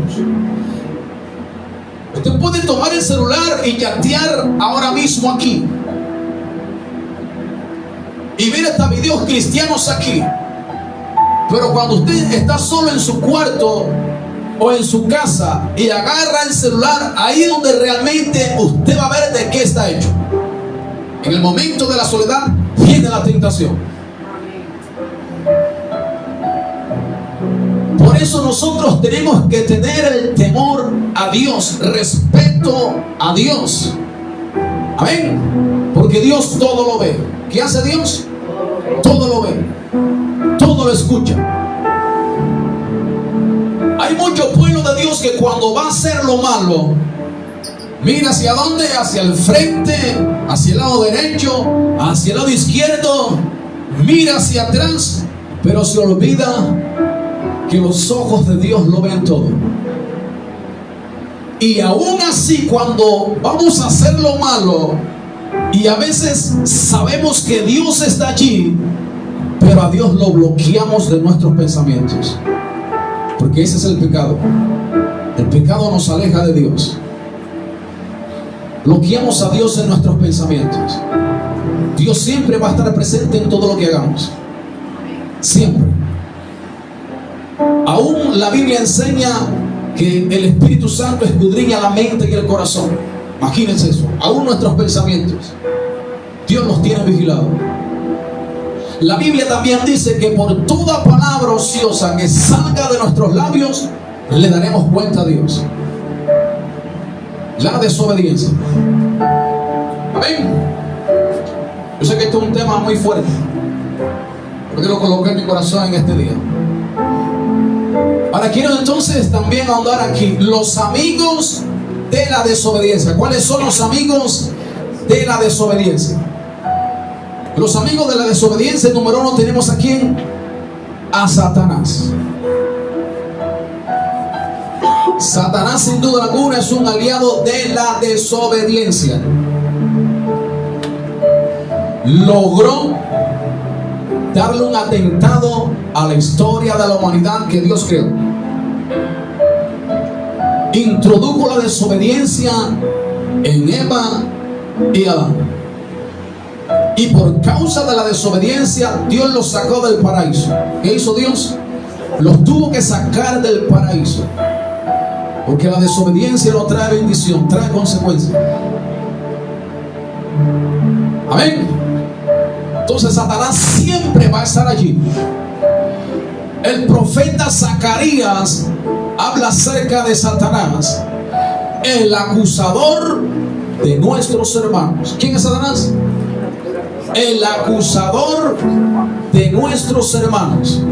Usted puede tomar el celular y chatear ahora mismo aquí. Y ver hasta videos cristianos aquí. Pero cuando usted está solo en su cuarto o en su casa y agarra el celular, ahí es donde realmente usted va a ver de qué está hecho. En el momento de la soledad viene la tentación. Por eso nosotros tenemos que tener el temor a Dios, respeto a Dios. Amén. Porque Dios todo lo ve. ¿Qué hace Dios? Todo lo ve. Todo lo escucha. Hay mucho pueblo de Dios que cuando va a hacer lo malo, mira hacia dónde, hacia el frente, hacia el lado derecho, hacia el lado izquierdo, mira hacia atrás, pero se olvida que los ojos de Dios lo ven todo. Y aún así, cuando vamos a hacer lo malo, y a veces sabemos que Dios está allí, pero a Dios lo bloqueamos de nuestros pensamientos. Porque ese es el pecado. El pecado nos aleja de Dios. Bloqueamos a Dios en nuestros pensamientos. Dios siempre va a estar presente en todo lo que hagamos. Siempre. Aún la Biblia enseña que el Espíritu Santo escudriña la mente y el corazón. Imagínense eso. Aún nuestros pensamientos, Dios los tiene vigilados. La Biblia también dice que por toda palabra ociosa que salga de nuestros labios, le daremos cuenta a Dios. La desobediencia. Amén. Yo sé que esto es un tema muy fuerte, porque lo coloqué en mi corazón en este día. Ahora quiero entonces también ahondar aquí. Los amigos de la desobediencia. ¿Cuáles son los amigos de la desobediencia? Los amigos de la desobediencia, número uno, tenemos a quién? A Satanás. Satanás, sin duda alguna, es un aliado de la desobediencia. Logró darle un atentado a la historia de la humanidad que Dios creó. Introdujo la desobediencia en Eva y Adán. Y por causa de la desobediencia, Dios los sacó del paraíso. ¿Qué hizo Dios? Los tuvo que sacar del paraíso. Porque la desobediencia no trae bendición, trae consecuencias. Amén. Entonces Satanás siempre va a estar allí. El profeta Zacarías habla acerca de Satanás, el acusador de nuestros hermanos. ¿Quién es Satanás? El acusador de nuestros hermanos.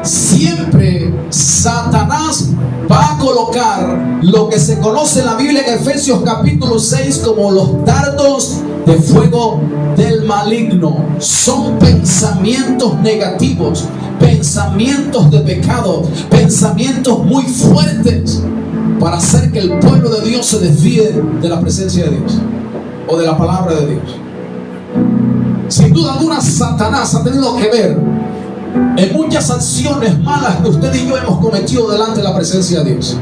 Siempre Satanás va a colocar lo que se conoce en la Biblia en Efesios capítulo 6 como los dardos de fuego del maligno. Son pensamientos negativos, pensamientos de pecado, pensamientos muy fuertes para hacer que el pueblo de Dios se desvíe de la presencia de Dios o de la palabra de Dios. Sin duda alguna, Satanás ha tenido que ver en muchas acciones malas que usted y yo hemos cometido delante de la presencia de Dios.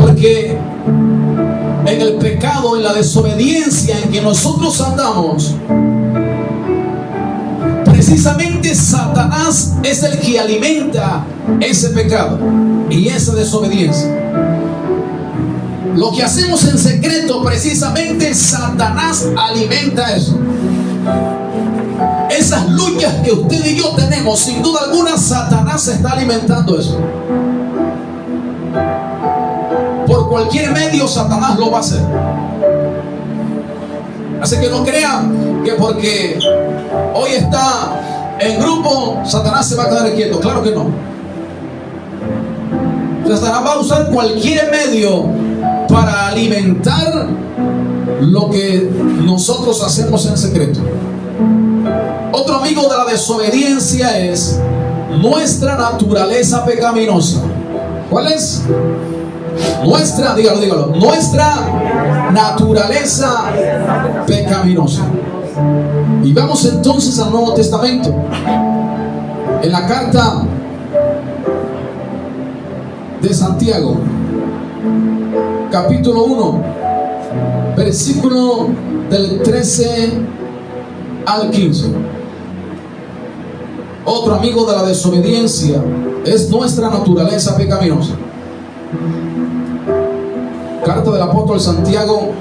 Porque en el pecado, en la desobediencia en que nosotros andamos, precisamente Satanás es el que alimenta ese pecado y esa desobediencia. Lo que hacemos en secreto, precisamente Satanás alimenta eso. Esas luchas que usted y yo tenemos, sin duda alguna, Satanás está alimentando eso. Por cualquier medio, Satanás lo va a hacer. Así que no crean que porque hoy está en grupo, Satanás se va a quedar quieto. Claro que no. Satanás va a usar cualquier medio para alimentar lo que nosotros hacemos en secreto. Otro amigo de la desobediencia es nuestra naturaleza pecaminosa. ¿Cuál es? Nuestra, dígalo, nuestra naturaleza pecaminosa. Y vamos entonces al Nuevo Testamento. En la carta de Santiago, capítulo 1, versículo del 13 al 15. Otro amigo de la desobediencia es nuestra naturaleza pecaminosa. Carta del apóstol Santiago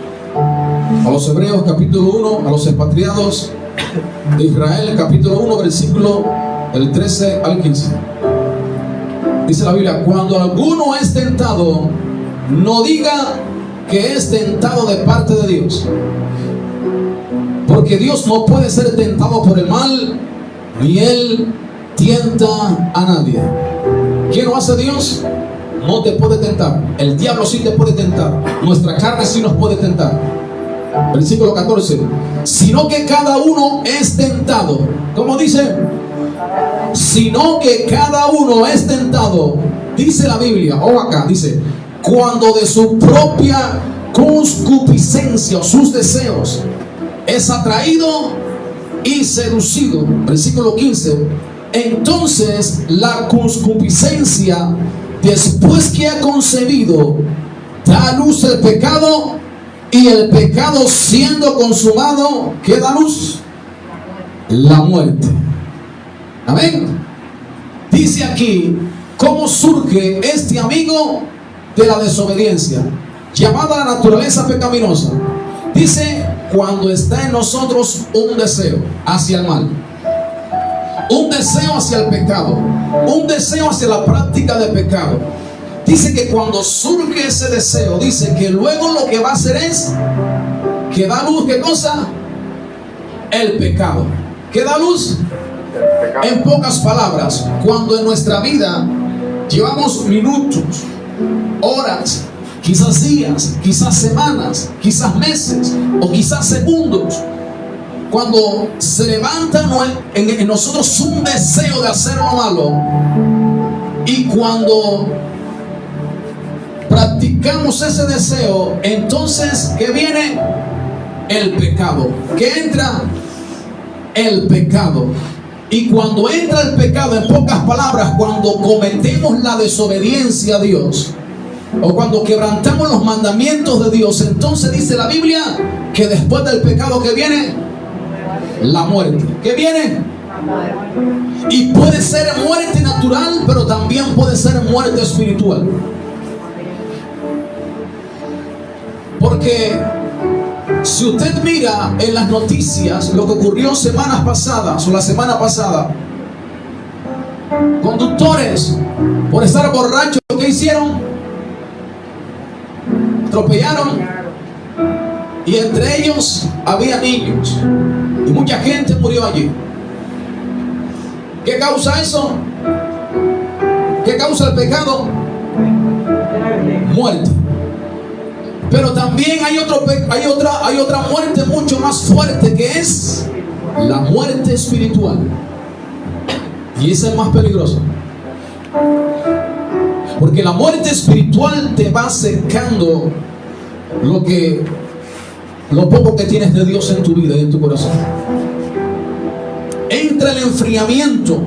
a los Hebreos, capítulo 1, a los expatriados de Israel, capítulo 1, versículo del 13 al 15. Dice la Biblia: cuando alguno es tentado, no diga que es tentado de parte de Dios, porque Dios no puede ser tentado por el mal, ni Él tienta a nadie. ¿Quién lo hace? Dios. No te puede tentar. El diablo sí te puede tentar. Nuestra carne sí nos puede tentar. Versículo 14. Sino que cada uno es tentado. ¿Cómo dice? Sino que cada uno es tentado. Dice la Biblia, o acá, dice, cuando de su propia concupiscencia o sus deseos es atraído y seducido. Versículo 15. Entonces la concupiscencia, después que ha concebido, da a luz el pecado, y el pecado siendo consumado, ¿qué da luz? La muerte. Amén. Dice aquí cómo surge este amigo de la desobediencia, llamada la naturaleza pecaminosa. Dice, cuando está en nosotros un deseo hacia el mal, un deseo hacia el pecado, un deseo hacia la práctica de pecado. Dice que cuando surge ese deseo, dice que luego lo que va a hacer es que da luz, ¿qué cosa? El pecado. ¿Qué da luz? En pocas palabras, cuando en nuestra vida llevamos minutos, horas, quizás días, quizás semanas, quizás meses o quizás segundos, cuando se levanta en nosotros un deseo de hacer lo malo, y cuando practicamos ese deseo, entonces ¿qué viene? El pecado. ¿Qué entra? El pecado. Y cuando entra el pecado, en pocas palabras, cuando cometemos la desobediencia a Dios, o cuando quebrantamos los mandamientos de Dios, entonces dice la Biblia que después del pecado, ¿qué viene? La muerte. ¿Qué viene? Y puede ser muerte natural, pero también puede ser muerte espiritual. Porque si usted mira en las noticias lo que ocurrió semanas pasadas o la semana pasada, conductores por estar borrachos, ¿qué hicieron? Atropellaron, y entre ellos había niños, y mucha gente murió allí. ¿Qué causa eso? ¿Qué causa el pecado? Muerte. Pero también hay otra muerte mucho más fuerte, que es la muerte espiritual. Y esa es más peligrosa. Porque la muerte espiritual te va acercando lo poco que tienes de Dios en tu vida y en tu corazón. Entra el enfriamiento,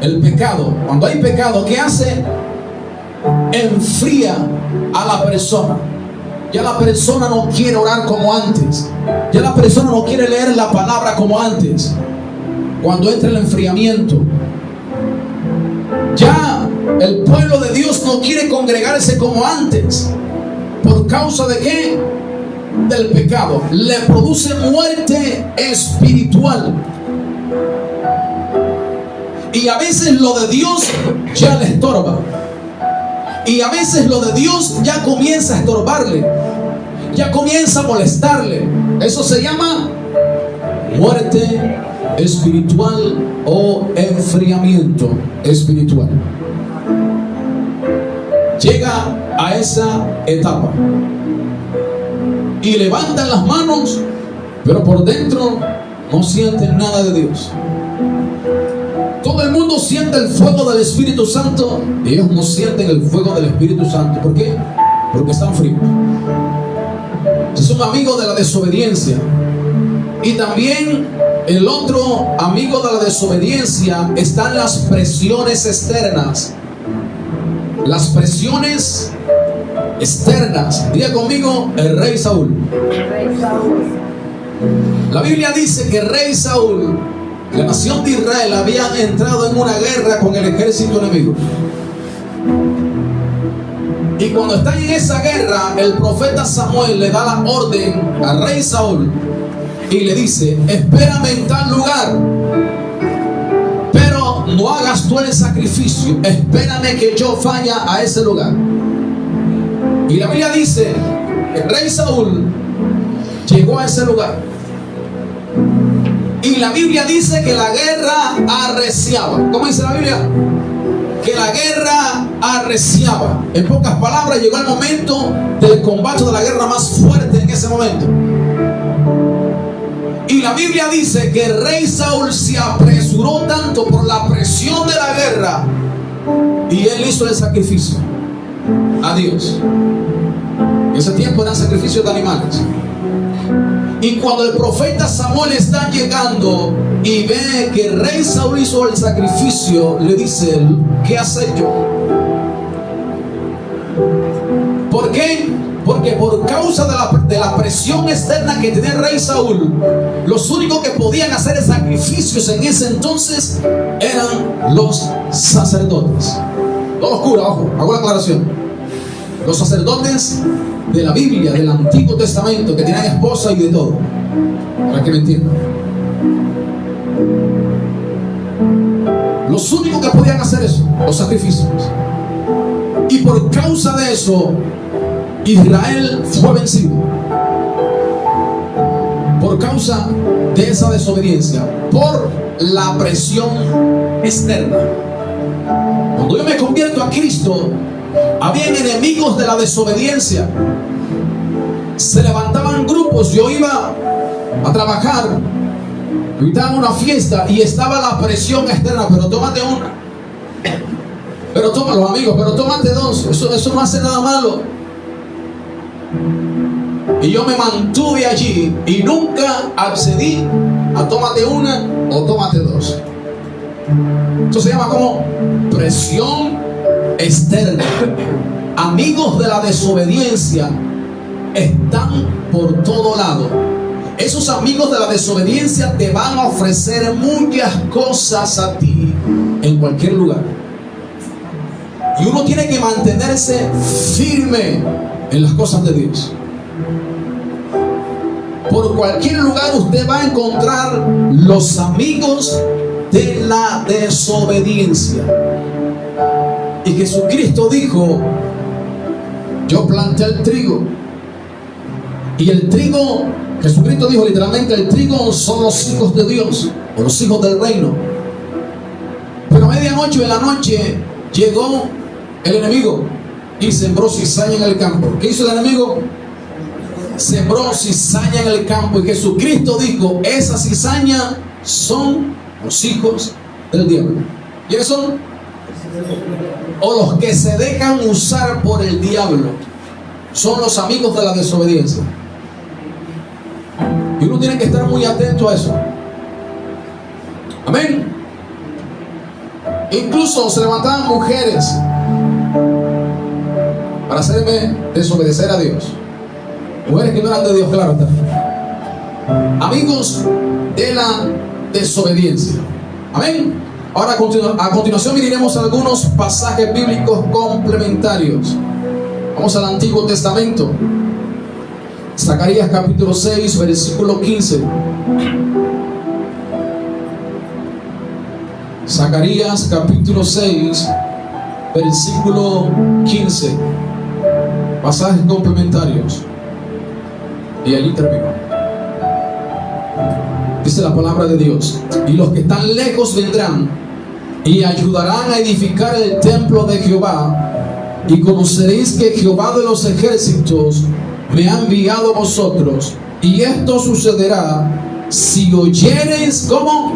el pecado. Cuando hay pecado, ¿qué hace? Enfría a la persona. Ya la persona no quiere orar como antes. Ya la persona no quiere leer la palabra como antes. Cuando entra el enfriamiento, ya el pueblo de Dios no quiere congregarse como antes. ¿Por causa de qué? Del pecado. Le produce muerte espiritual. Y a veces lo de Dios ya le estorba. Y a veces lo de Dios ya comienza a estorbarle, ya comienza a molestarle. Eso se llama muerte espiritual o enfriamiento espiritual. Llega a esa etapa y levantan las manos, pero por dentro no sienten nada de Dios. Todo el mundo siente el fuego del Espíritu Santo. Ellos no sienten el fuego del Espíritu Santo. ¿Por qué? Porque están fríos. Son amigos de la desobediencia. Y también el otro amigo de la desobediencia están las presiones externas. Las presiones externas. Diga conmigo, el rey Saúl. La Biblia dice que el rey Saúl, la nación de Israel, había entrado en una guerra con el ejército enemigo. Y cuando están en esa guerra, el profeta Samuel le da la orden al rey Saúl y le dice: espérame en tal lugar, pero no hagas tú el sacrificio, espérame que yo vaya a ese lugar. Y la Biblia dice que el rey Saúl llegó a ese lugar. Y la Biblia dice que la guerra arreciaba. ¿Cómo dice la Biblia? Que la guerra arreciaba. En pocas palabras, llegó el momento del combate, de la guerra más fuerte en ese momento. Y la Biblia dice que el rey Saúl se apresuró tanto por la presión de la guerra, y él hizo el sacrificio a Dios. En ese tiempo eran sacrificios de animales. Y cuando el profeta Samuel está llegando y ve que el rey Saúl hizo el sacrificio, le dice: ¿qué has hecho? ¿Por qué? Porque por causa de la presión externa que tenía el rey Saúl, los únicos que podían hacer sacrificios en ese entonces eran los sacerdotes. No los curas, ojo, hago la aclaración. Los sacerdotes de la Biblia, del Antiguo Testamento, que tenían esposa y de todo, para que me entiendan. Los únicos que podían hacer eso, los sacrificios. Y por causa de eso, Israel fue vencido. Por causa de esa desobediencia, por la presión externa. Cuando yo me convierto a Cristo, habían enemigos de la desobediencia. Se levantaban grupos. Yo iba a trabajar, invitaban a una fiesta y estaba la presión externa: pero tómate una, pero tómalo, amigos, pero tómate dos, eso no hace nada malo. Y yo me mantuve allí y nunca accedí a tómate una o tómate dos. Eso se llama como presión externa. Amigos de la desobediencia están por todo lado. Esos amigos de la desobediencia te van a ofrecer muchas cosas a ti en cualquier lugar. Y uno tiene que mantenerse firme en las cosas de Dios. Por cualquier lugar usted va a encontrar los amigos de la desobediencia. Y Jesucristo dijo: yo planté el trigo. Y el trigo, Jesucristo dijo literalmente, el trigo son los hijos de Dios, o los hijos del reino. Pero a medianoche, en la noche, llegó el enemigo y sembró cizaña en el campo. ¿Qué hizo el enemigo? Sembró cizaña en el campo. Y Jesucristo dijo: esa cizaña son los hijos del diablo. ¿Quiénes son? O los que se dejan usar por el diablo. Son los amigos de la desobediencia. Y uno tiene que estar muy atento a eso. Amén. Incluso se levantaban mujeres para hacerme desobedecer a Dios. Mujeres que no eran de Dios, claro está. Amigos de la desobediencia. Amén. Ahora a continuación miraremos algunos pasajes bíblicos complementarios. Vamos al Antiguo Testamento. Zacarías capítulo 6, versículo 15. Zacarías capítulo 6, versículo 15. Pasajes complementarios. Y allí termino. Dice la palabra de Dios: y los que están lejos vendrán y ayudarán a edificar el templo de Jehová, y conoceréis que Jehová de los ejércitos me ha enviado a vosotros. Y esto sucederá si oyereis, ¿cómo?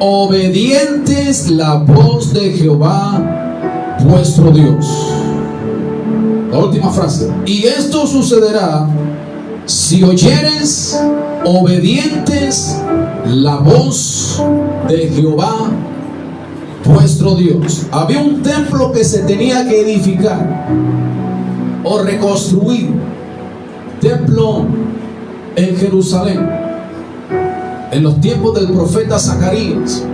obedientes la voz de Jehová vuestro Dios. La última frase. Y esto sucederá si oyeres obedientes la voz de Jehová vuestro Dios. Había un templo que se tenía que edificar o reconstruir. Templo en Jerusalén, en los tiempos del profeta Zacarías.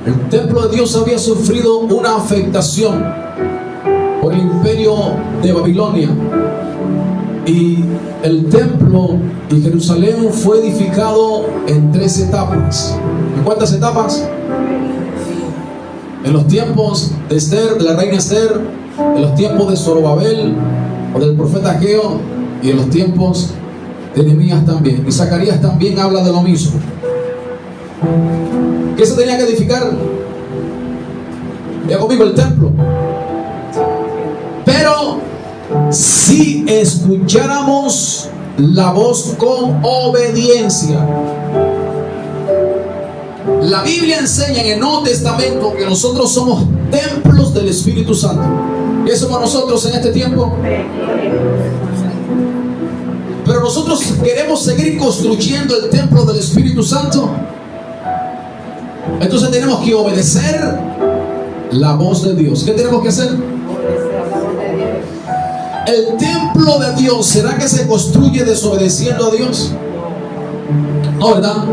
El templo de Dios había sufrido una afectación por el imperio de Babilonia, y el templo y Jerusalén fue edificado en 3 etapas. ¿En cuántas etapas? En los tiempos de Esther, de la reina Esther, en los tiempos de Zorobabel o del profeta Ageo, y en los tiempos de Nehemías también. Y Zacarías también habla de lo mismo. ¿Qué se tenía que edificar? Ya conmigo, el templo. Pero si escucháramos la voz con obediencia. La Biblia enseña en el Nuevo Testamento que nosotros somos templos del Espíritu Santo. ¿Qué somos nosotros en este tiempo? Pero nosotros queremos seguir construyendo el templo del Espíritu Santo. Entonces tenemos que obedecer la voz de Dios. ¿Qué tenemos que hacer? ¿El templo de Dios será que se construye desobedeciendo a Dios? No, ¿verdad?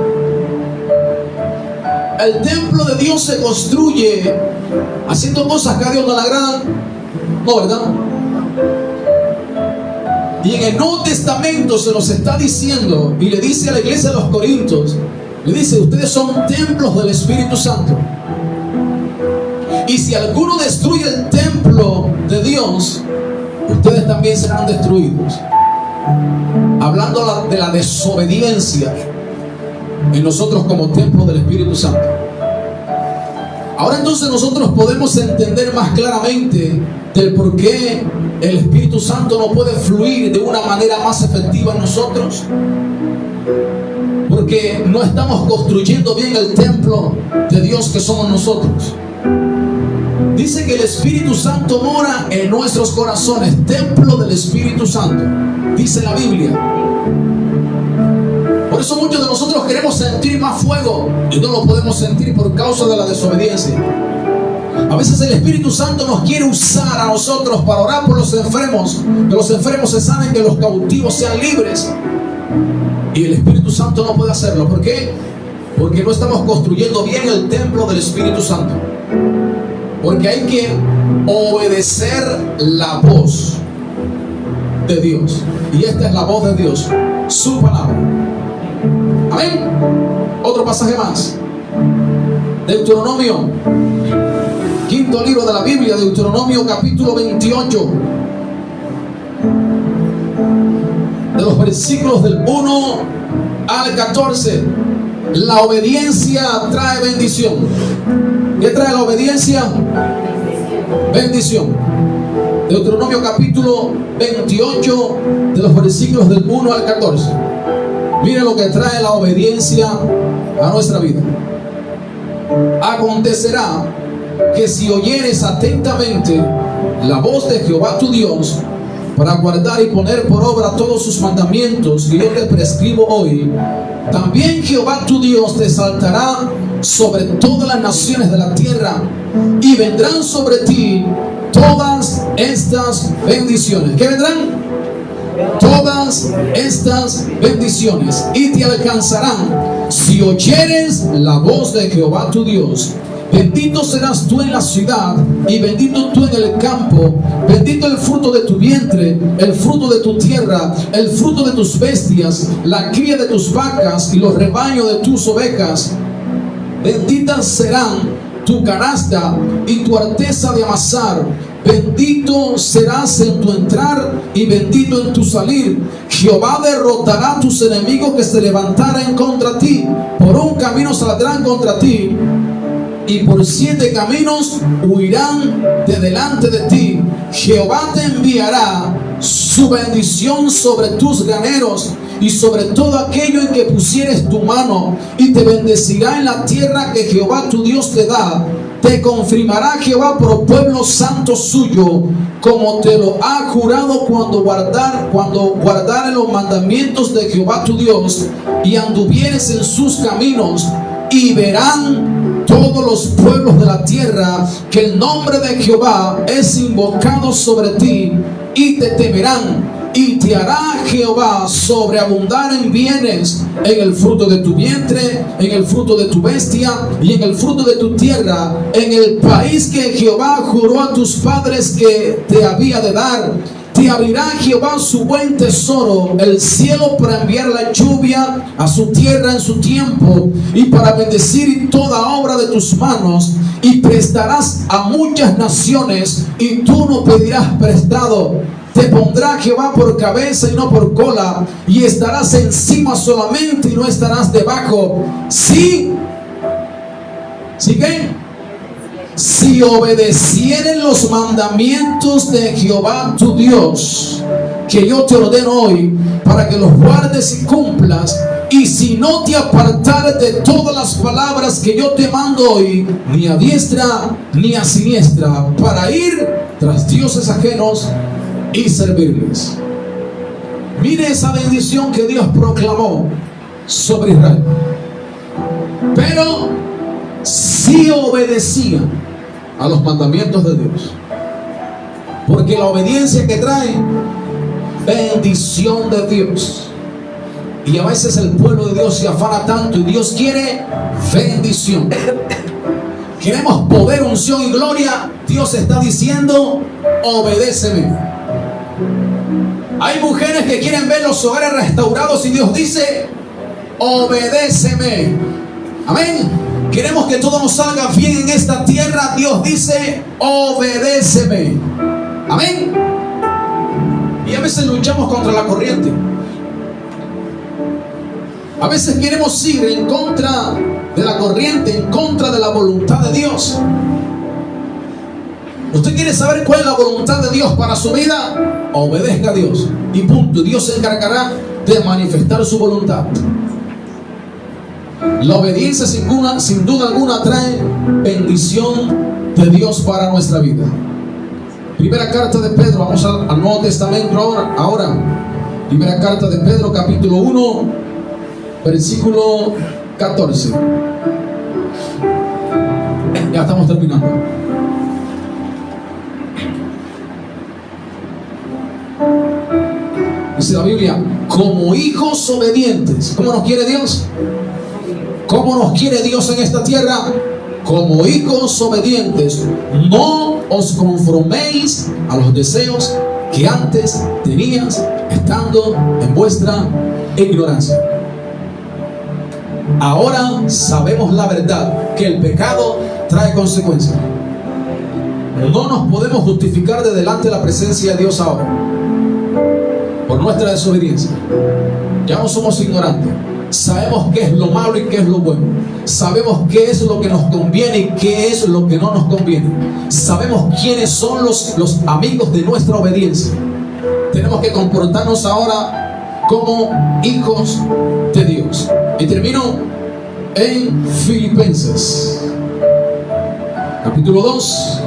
El templo de Dios se construye haciendo cosas que a Dios no le agradan. No, ¿verdad? Y en el Nuevo Testamento se nos está diciendo, y le dice a la iglesia de los Corintios, le dice: ustedes son templos del Espíritu Santo. Y si alguno destruye el templo de Dios, ustedes también serán destruidos. Hablando de la desobediencia en nosotros como templo del Espíritu Santo. Ahora entonces nosotros podemos entender más claramente del por qué el Espíritu Santo no puede fluir de una manera más efectiva en nosotros. Porque no estamos construyendo bien el templo de Dios que somos nosotros. Dice que el Espíritu Santo mora en nuestros corazones, templo del Espíritu Santo, dice la Biblia. Por eso muchos de nosotros queremos sentir más fuego y no lo podemos sentir por causa de la desobediencia. A veces el Espíritu Santo nos quiere usar a nosotros para orar por los enfermos, que los enfermos se sanen, que los cautivos sean libres. Y el Espíritu Santo no puede hacerlo. ¿Por qué? Porque no estamos construyendo bien el templo del Espíritu Santo. Porque hay que obedecer la voz de Dios. Y esta es la voz de Dios, su palabra. Amén. Otro pasaje más. Deuteronomio, quinto libro de la Biblia, Deuteronomio capítulo 28. De los versículos del 1 al 14. La obediencia trae bendición. ¿Qué trae la obediencia? Bendición. Deuteronomio capítulo 28, de los versículos del 1 al 14. Mire lo que trae la obediencia a nuestra vida. Acontecerá que si oyeres atentamente la voz de Jehová tu Dios, para guardar y poner por obra todos sus mandamientos que yo te prescribo hoy, también Jehová tu Dios te exaltará sobre todas las naciones de la tierra, y vendrán sobre ti todas estas bendiciones. ¿Qué vendrán? Todas estas bendiciones, y te alcanzarán si oyeres la voz de Jehová tu Dios. Bendito serás tú en la ciudad, y bendito tú en el campo. Bendito el fruto de tu vientre, el fruto de tu tierra, el fruto de tus bestias, la cría de tus vacas y los rebaños de tus ovejas. Benditas serán tu canasta y tu arteza de amasar. Bendito serás en tu entrar y bendito en tu salir. Jehová derrotará a tus enemigos que se levantaren contra ti. Por un camino saldrán contra ti, y por 7 caminos huirán de delante de ti. Jehová te enviará su bendición sobre tus graneros y sobre todo aquello en que pusieres tu mano, y te bendecirá en la tierra que Jehová tu Dios te da. Te confirmará Jehová por pueblo santo suyo, como te lo ha jurado cuando guardares los mandamientos de Jehová tu Dios y anduvieres en sus caminos. Y verán todos los pueblos de la tierra que el nombre de Jehová es invocado sobre ti, y te temerán. Y te hará Jehová sobreabundar en bienes, en el fruto de tu vientre, en el fruto de tu bestia y en el fruto de tu tierra, en el país que Jehová juró a tus padres que te había de dar. Te abrirá Jehová su buen tesoro, el cielo, para enviar la lluvia a su tierra en su tiempo, y para bendecir toda obra de tus manos. Y prestarás a muchas naciones, y tú no pedirás prestado. Te pondrá Jehová por cabeza y no por cola, y estarás encima solamente y no estarás debajo. Si obedecieren los mandamientos de Jehová tu Dios, que yo te ordeno hoy, para que los guardes y cumplas, y si no te apartares de todas las palabras que yo te mando hoy, ni a diestra ni a siniestra, para ir tras dioses ajenos y servirles. Mire esa bendición que Dios proclamó sobre Israel. Pero si obedecían a los mandamientos de Dios, porque la obediencia que trae bendición de Dios. Y a veces el pueblo de Dios se afana tanto, y Dios quiere bendición. Queremos poder, unción y gloria. Dios está diciendo: obedéceme. Hay mujeres que quieren ver los hogares restaurados, y Dios dice: obedéceme. Amén. Queremos que todo nos salga bien en esta tierra. Dios dice: obedéceme. Amén. Y a veces luchamos contra la corriente. A veces queremos ir en contra de la corriente, en contra de la voluntad de Dios. ¿Usted quiere saber cuál es la voluntad de Dios para su vida? Obedezca a Dios y punto. Dios se encargará de manifestar su voluntad. La obediencia sin duda alguna trae bendición de Dios para nuestra vida. Primera carta de Pedro, vamos al Nuevo Testamento ahora. Primera carta de Pedro, capítulo 1, versículo 14. Ya estamos terminando. Dice la Biblia: como hijos obedientes. ¿Cómo nos quiere Dios? ¿Cómo nos quiere Dios en esta tierra? Como hijos obedientes. No os conforméis a los deseos que antes tenías, estando en vuestra ignorancia. Ahora sabemos la verdad, que el pecado trae consecuencias. No nos podemos justificar de delante de la presencia de Dios ahora por nuestra desobediencia. Ya no somos ignorantes. Sabemos qué es lo malo y qué es lo bueno. Sabemos qué es lo que nos conviene y qué es lo que no nos conviene. Sabemos quiénes son los amigos de nuestra obediencia. Tenemos que comportarnos ahora como hijos de Dios. Y termino en Filipenses capítulo 2,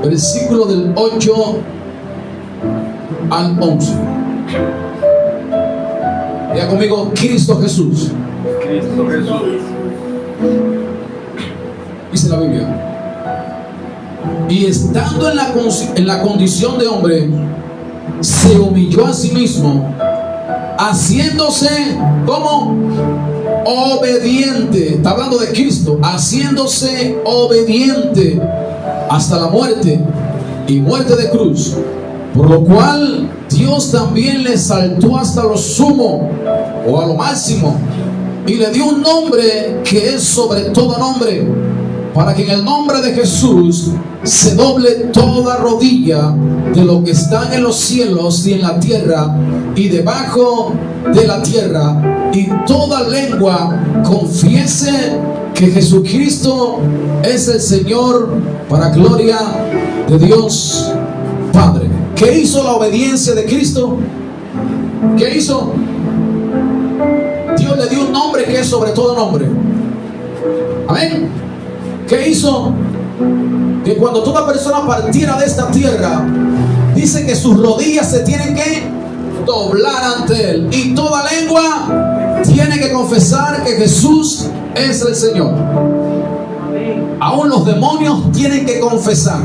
versículo del 8 al 11. Diga conmigo: Cristo Jesús. Cristo Jesús. Dice la Biblia: y estando en la condición de hombre, se humilló a sí mismo, haciéndose como obediente. Está hablando de Cristo. Haciéndose obediente hasta la muerte, y muerte de cruz. Por lo cual Dios también le exaltó hasta lo sumo, o a lo máximo, y le dio un nombre que es sobre todo nombre, para que en el nombre de Jesús se doble toda rodilla de lo que están en los cielos y en la tierra y debajo de la tierra, y toda lengua confiese que Jesucristo es el Señor, para gloria de Dios Padre. ¿Qué hizo la obediencia de Cristo? ¿Qué hizo? Dios le dio un nombre que es sobre todo nombre. Amén. ¿Qué hizo? Que cuando toda persona partiera de esta tierra, dice que sus rodillas se tienen que doblar ante Él. Y toda lengua tiene que confesar que Jesús es el Señor. Aún los demonios tienen que confesar.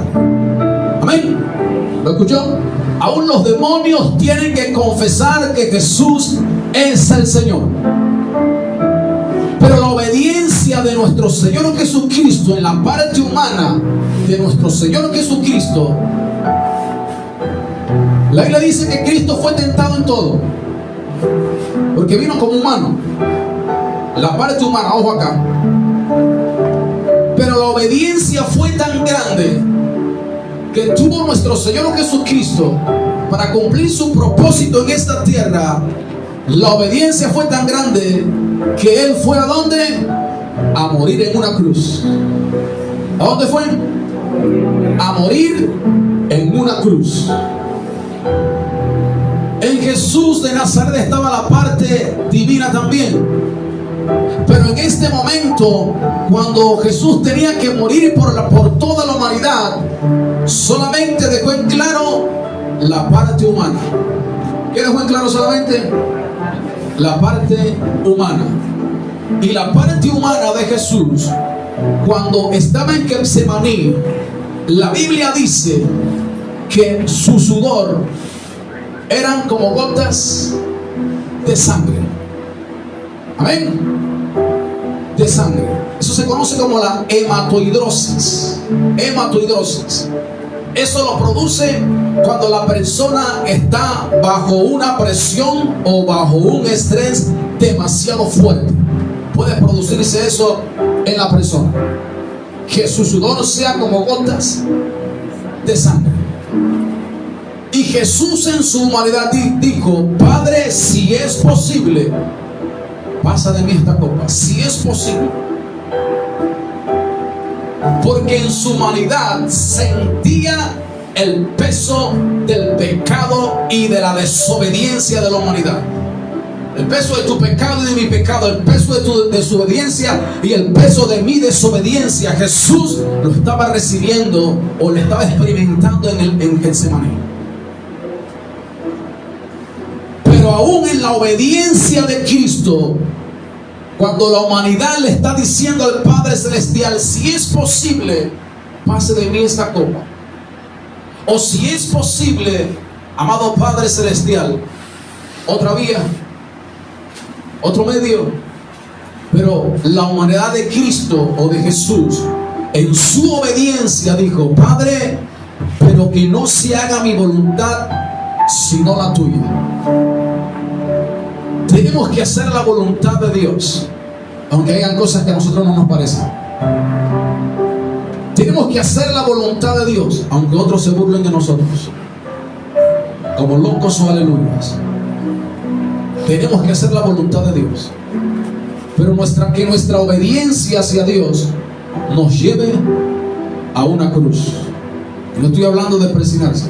Amén. ¿Lo escuchó? Aún los demonios tienen que confesar que Jesús es el Señor. Pero la obediencia de nuestro Señor Jesucristo en la parte humana de nuestro Señor Jesucristo, la Biblia dice que Cristo fue tentado en todo, porque vino como humano. La parte humana, ojo acá. Pero la obediencia fue tan grande que tuvo nuestro Señor Jesucristo para cumplir su propósito en esta tierra. La obediencia fue tan grande que Él fue ¿a dónde? A morir en una cruz. ¿A dónde fue? A morir en una cruz. En Jesús de Nazaret estaba la parte divina también. Pero en este momento, cuando Jesús tenía que morir por toda la humanidad, solamente dejó en claro la parte humana. ¿Qué dejó en claro solamente? La parte humana. Y la parte humana de Jesús, cuando estaba en Getsemaní, la Biblia dice que su sudor eran como gotas de sangre. Amén. De sangre. Eso se conoce como la hematoidrosis. Hematoidrosis. Eso lo produce cuando la persona está bajo una presión o bajo un estrés demasiado fuerte. Puede producirse eso en la persona. Que su sudor sea como gotas de sangre. Y Jesús en su humanidad dijo: Padre, si es posible, pasa de mí esta copa. Si es posible. Porque en su humanidad sentía el peso del pecado y de la desobediencia de la humanidad. El peso de tu pecado y de mi pecado, el peso de tu desobediencia y el peso de mi desobediencia, Jesús lo estaba recibiendo o lo estaba experimentando en Getsemaní. Pero aún en la obediencia de Cristo, cuando la humanidad le está diciendo al Padre Celestial: si es posible, pase de mí esta copa. O si es posible, amado Padre Celestial, otra vía, otro medio. Pero la humanidad de Cristo o de Jesús, en su obediencia dijo: Padre, pero que no se haga mi voluntad sino la tuya. Tenemos que hacer la voluntad de Dios, aunque hayan cosas que a nosotros no nos parecen. Tenemos que hacer la voluntad de Dios, aunque otros se burlen de nosotros, como locos o aleluyas. Tenemos que hacer la voluntad de Dios, pero que nuestra obediencia hacia Dios nos lleve a una cruz. No estoy hablando de presionarse,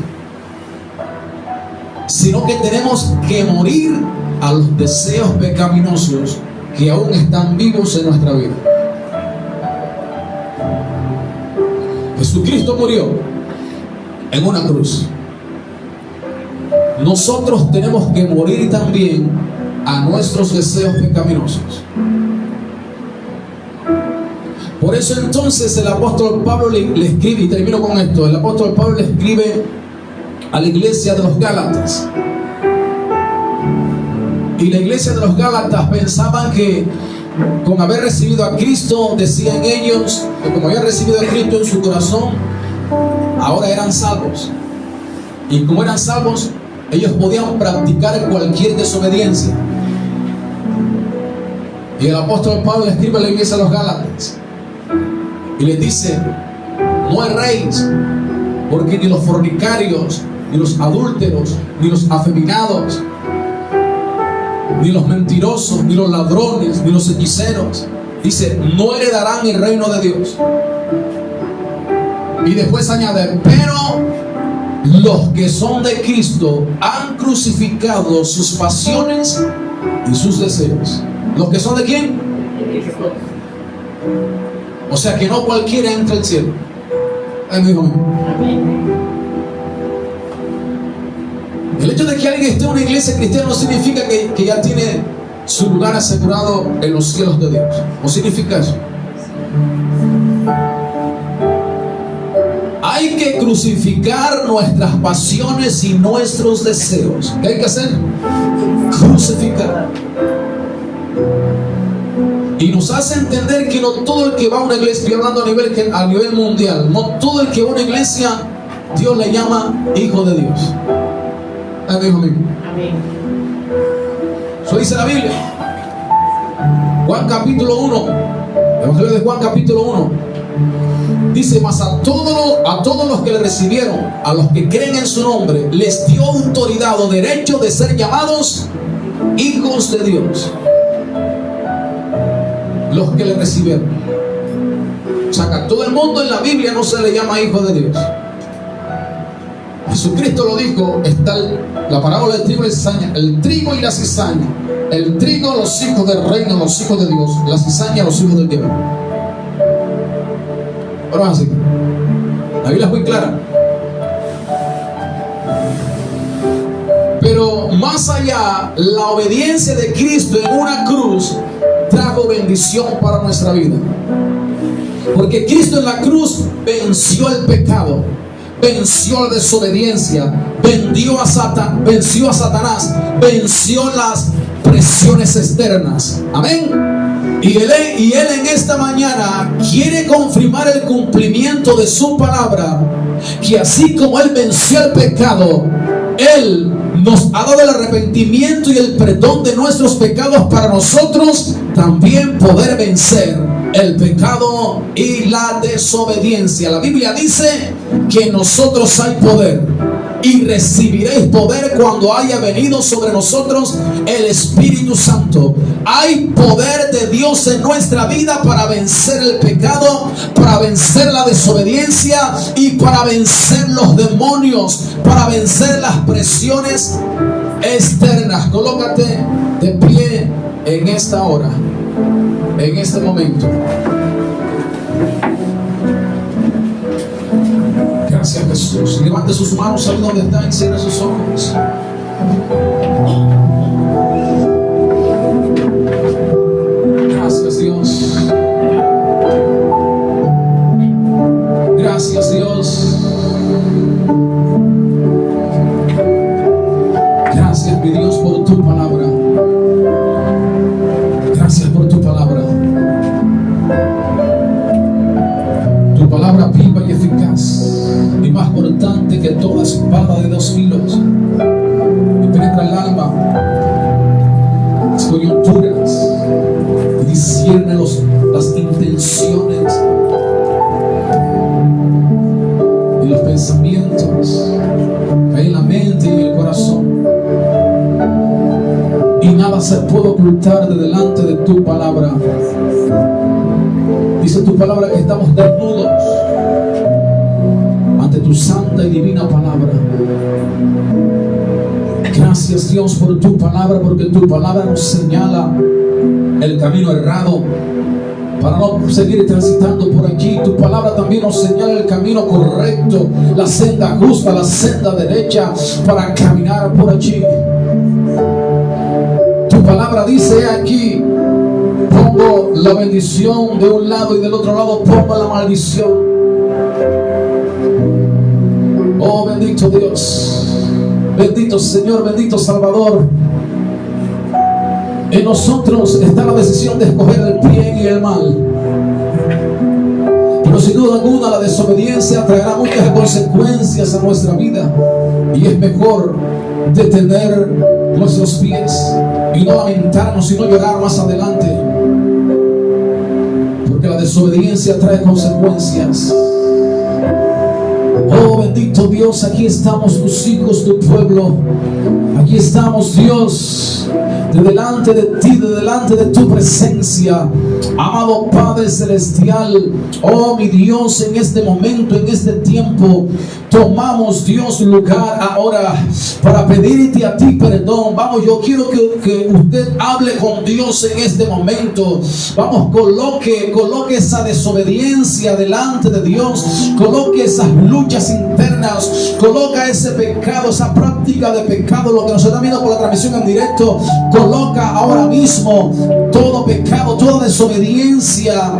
sino que tenemos que morir a los deseos pecaminosos que aún están vivos en nuestra vida. Jesucristo murió en una cruz. Nosotros tenemos que morir también a nuestros deseos pecaminosos. Por eso entonces el apóstol Pablo le escribe, y termino con esto, el apóstol Pablo le escribe a la iglesia de los Gálatas. Y la iglesia de los Gálatas pensaban que con haber recibido a Cristo, decían ellos, que como habían recibido a Cristo en su corazón, ahora eran salvos. Y como eran salvos, ellos podían practicar cualquier desobediencia. Y el apóstol Pablo le escribe a la iglesia de los Gálatas y les dice: no erréis, porque ni los fornicarios, ni los adúlteros, ni los afeminados, ni los mentirosos, ni los ladrones, ni los hechiceros, dice, no heredarán el reino de Dios. Y después añade: pero los que son de Cristo han crucificado sus pasiones y sus deseos. ¿Los que son de quién? O sea que no cualquiera entra al cielo. Ahí me dijo. El hecho de que alguien esté en una iglesia cristiana no significa que ya tiene su lugar asegurado en los cielos de Dios. ¿No significa eso? Hay que crucificar nuestras pasiones y nuestros deseos. ¿Qué hay que hacer? Crucificar. Y nos hace entender que no todo el que va a una iglesia, estoy hablando a nivel mundial, no todo el que va a una iglesia, Dios le llama hijo de Dios. Amén. Amén. Eso dice la Biblia. Juan capítulo 1. Evangelio de Juan capítulo 1. Dice, mas a todos los que le recibieron, a los que creen en su nombre, les dio autoridad o derecho de ser llamados hijos de Dios. Los que le recibieron. O sea, que a todo el mundo en la Biblia no se le llama hijo de Dios. Jesucristo lo dijo, está la parábola del trigo y la cizaña. El trigo y la cizaña. El trigo, los hijos del reino, los hijos de Dios. La cizaña, los hijos del diablo. Ahora así. La Biblia es muy clara. Pero más allá, la obediencia de Cristo en una cruz trajo bendición para nuestra vida. Porque Cristo en la cruz venció el pecado, venció la desobediencia, venció a Satanás, venció las presiones externas. Amén. Y él en esta mañana quiere confirmar el cumplimiento de su palabra, que así como Él venció el pecado, Él nos ha dado el arrepentimiento y el perdón de nuestros pecados para nosotros también poder vencer el pecado y la desobediencia. La Biblia dice que en nosotros hay poder y recibiréis poder cuando haya venido sobre nosotros el Espíritu Santo. Hay poder de Dios en nuestra vida para vencer el pecado, para vencer la desobediencia y para vencer los demonios, para vencer las presiones externas. Colócate de pie en esta hora, en este momento. Gracias, Jesús. Levante sus manos ahí donde está y cierre sus ojos. Gracias, Dios. Gracias, Dios. Gracias, mi Dios, por tu palabra. Gracias por tu palabra. Tu palabra viva y eficaz, y más cortante que toda espada de dos filos, y penetra el alma, las coyunturas, y discierne las intenciones y los pensamientos que hay en la mente y en el corazón, y nada se puede ocultar de delante de tu palabra. Dice tu palabra que estamos desnudos ante tu santa y divina palabra. Gracias, Dios, por tu palabra, porque tu palabra nos señala el camino errado para no seguir transitando por allí. Tu palabra también nos señala el camino correcto, la senda justa, la senda derecha para caminar por allí. Tu palabra dice aquí: pongo la bendición de un lado y del otro lado pongo la maldición. Oh, bendito Dios, bendito Señor, bendito Salvador. En nosotros está la decisión de escoger el bien y el mal. Pero sin duda alguna la desobediencia traerá muchas consecuencias a nuestra vida. Y es mejor detener nuestros pies y no lamentarnos, sino llorar más adelante. Porque la desobediencia trae consecuencias. Oh, bendito Dios, aquí estamos tus hijos, tu pueblo. Aquí estamos, Dios, de delante de ti, de delante de tu presencia, Amado Padre Celestial, oh mi Dios, en este momento, en este tiempo, tomamos, Dios, lugar ahora para pedirte a ti perdón. Vamos, yo quiero que usted hable con Dios en este momento. Vamos, coloque esa desobediencia delante de Dios, coloque esas luchas internas, coloca ese pecado, esa práctica de pecado, lo que nos está viendo por la transmisión en directo. Coloca ahora mismo todo pecado, toda desobediencia,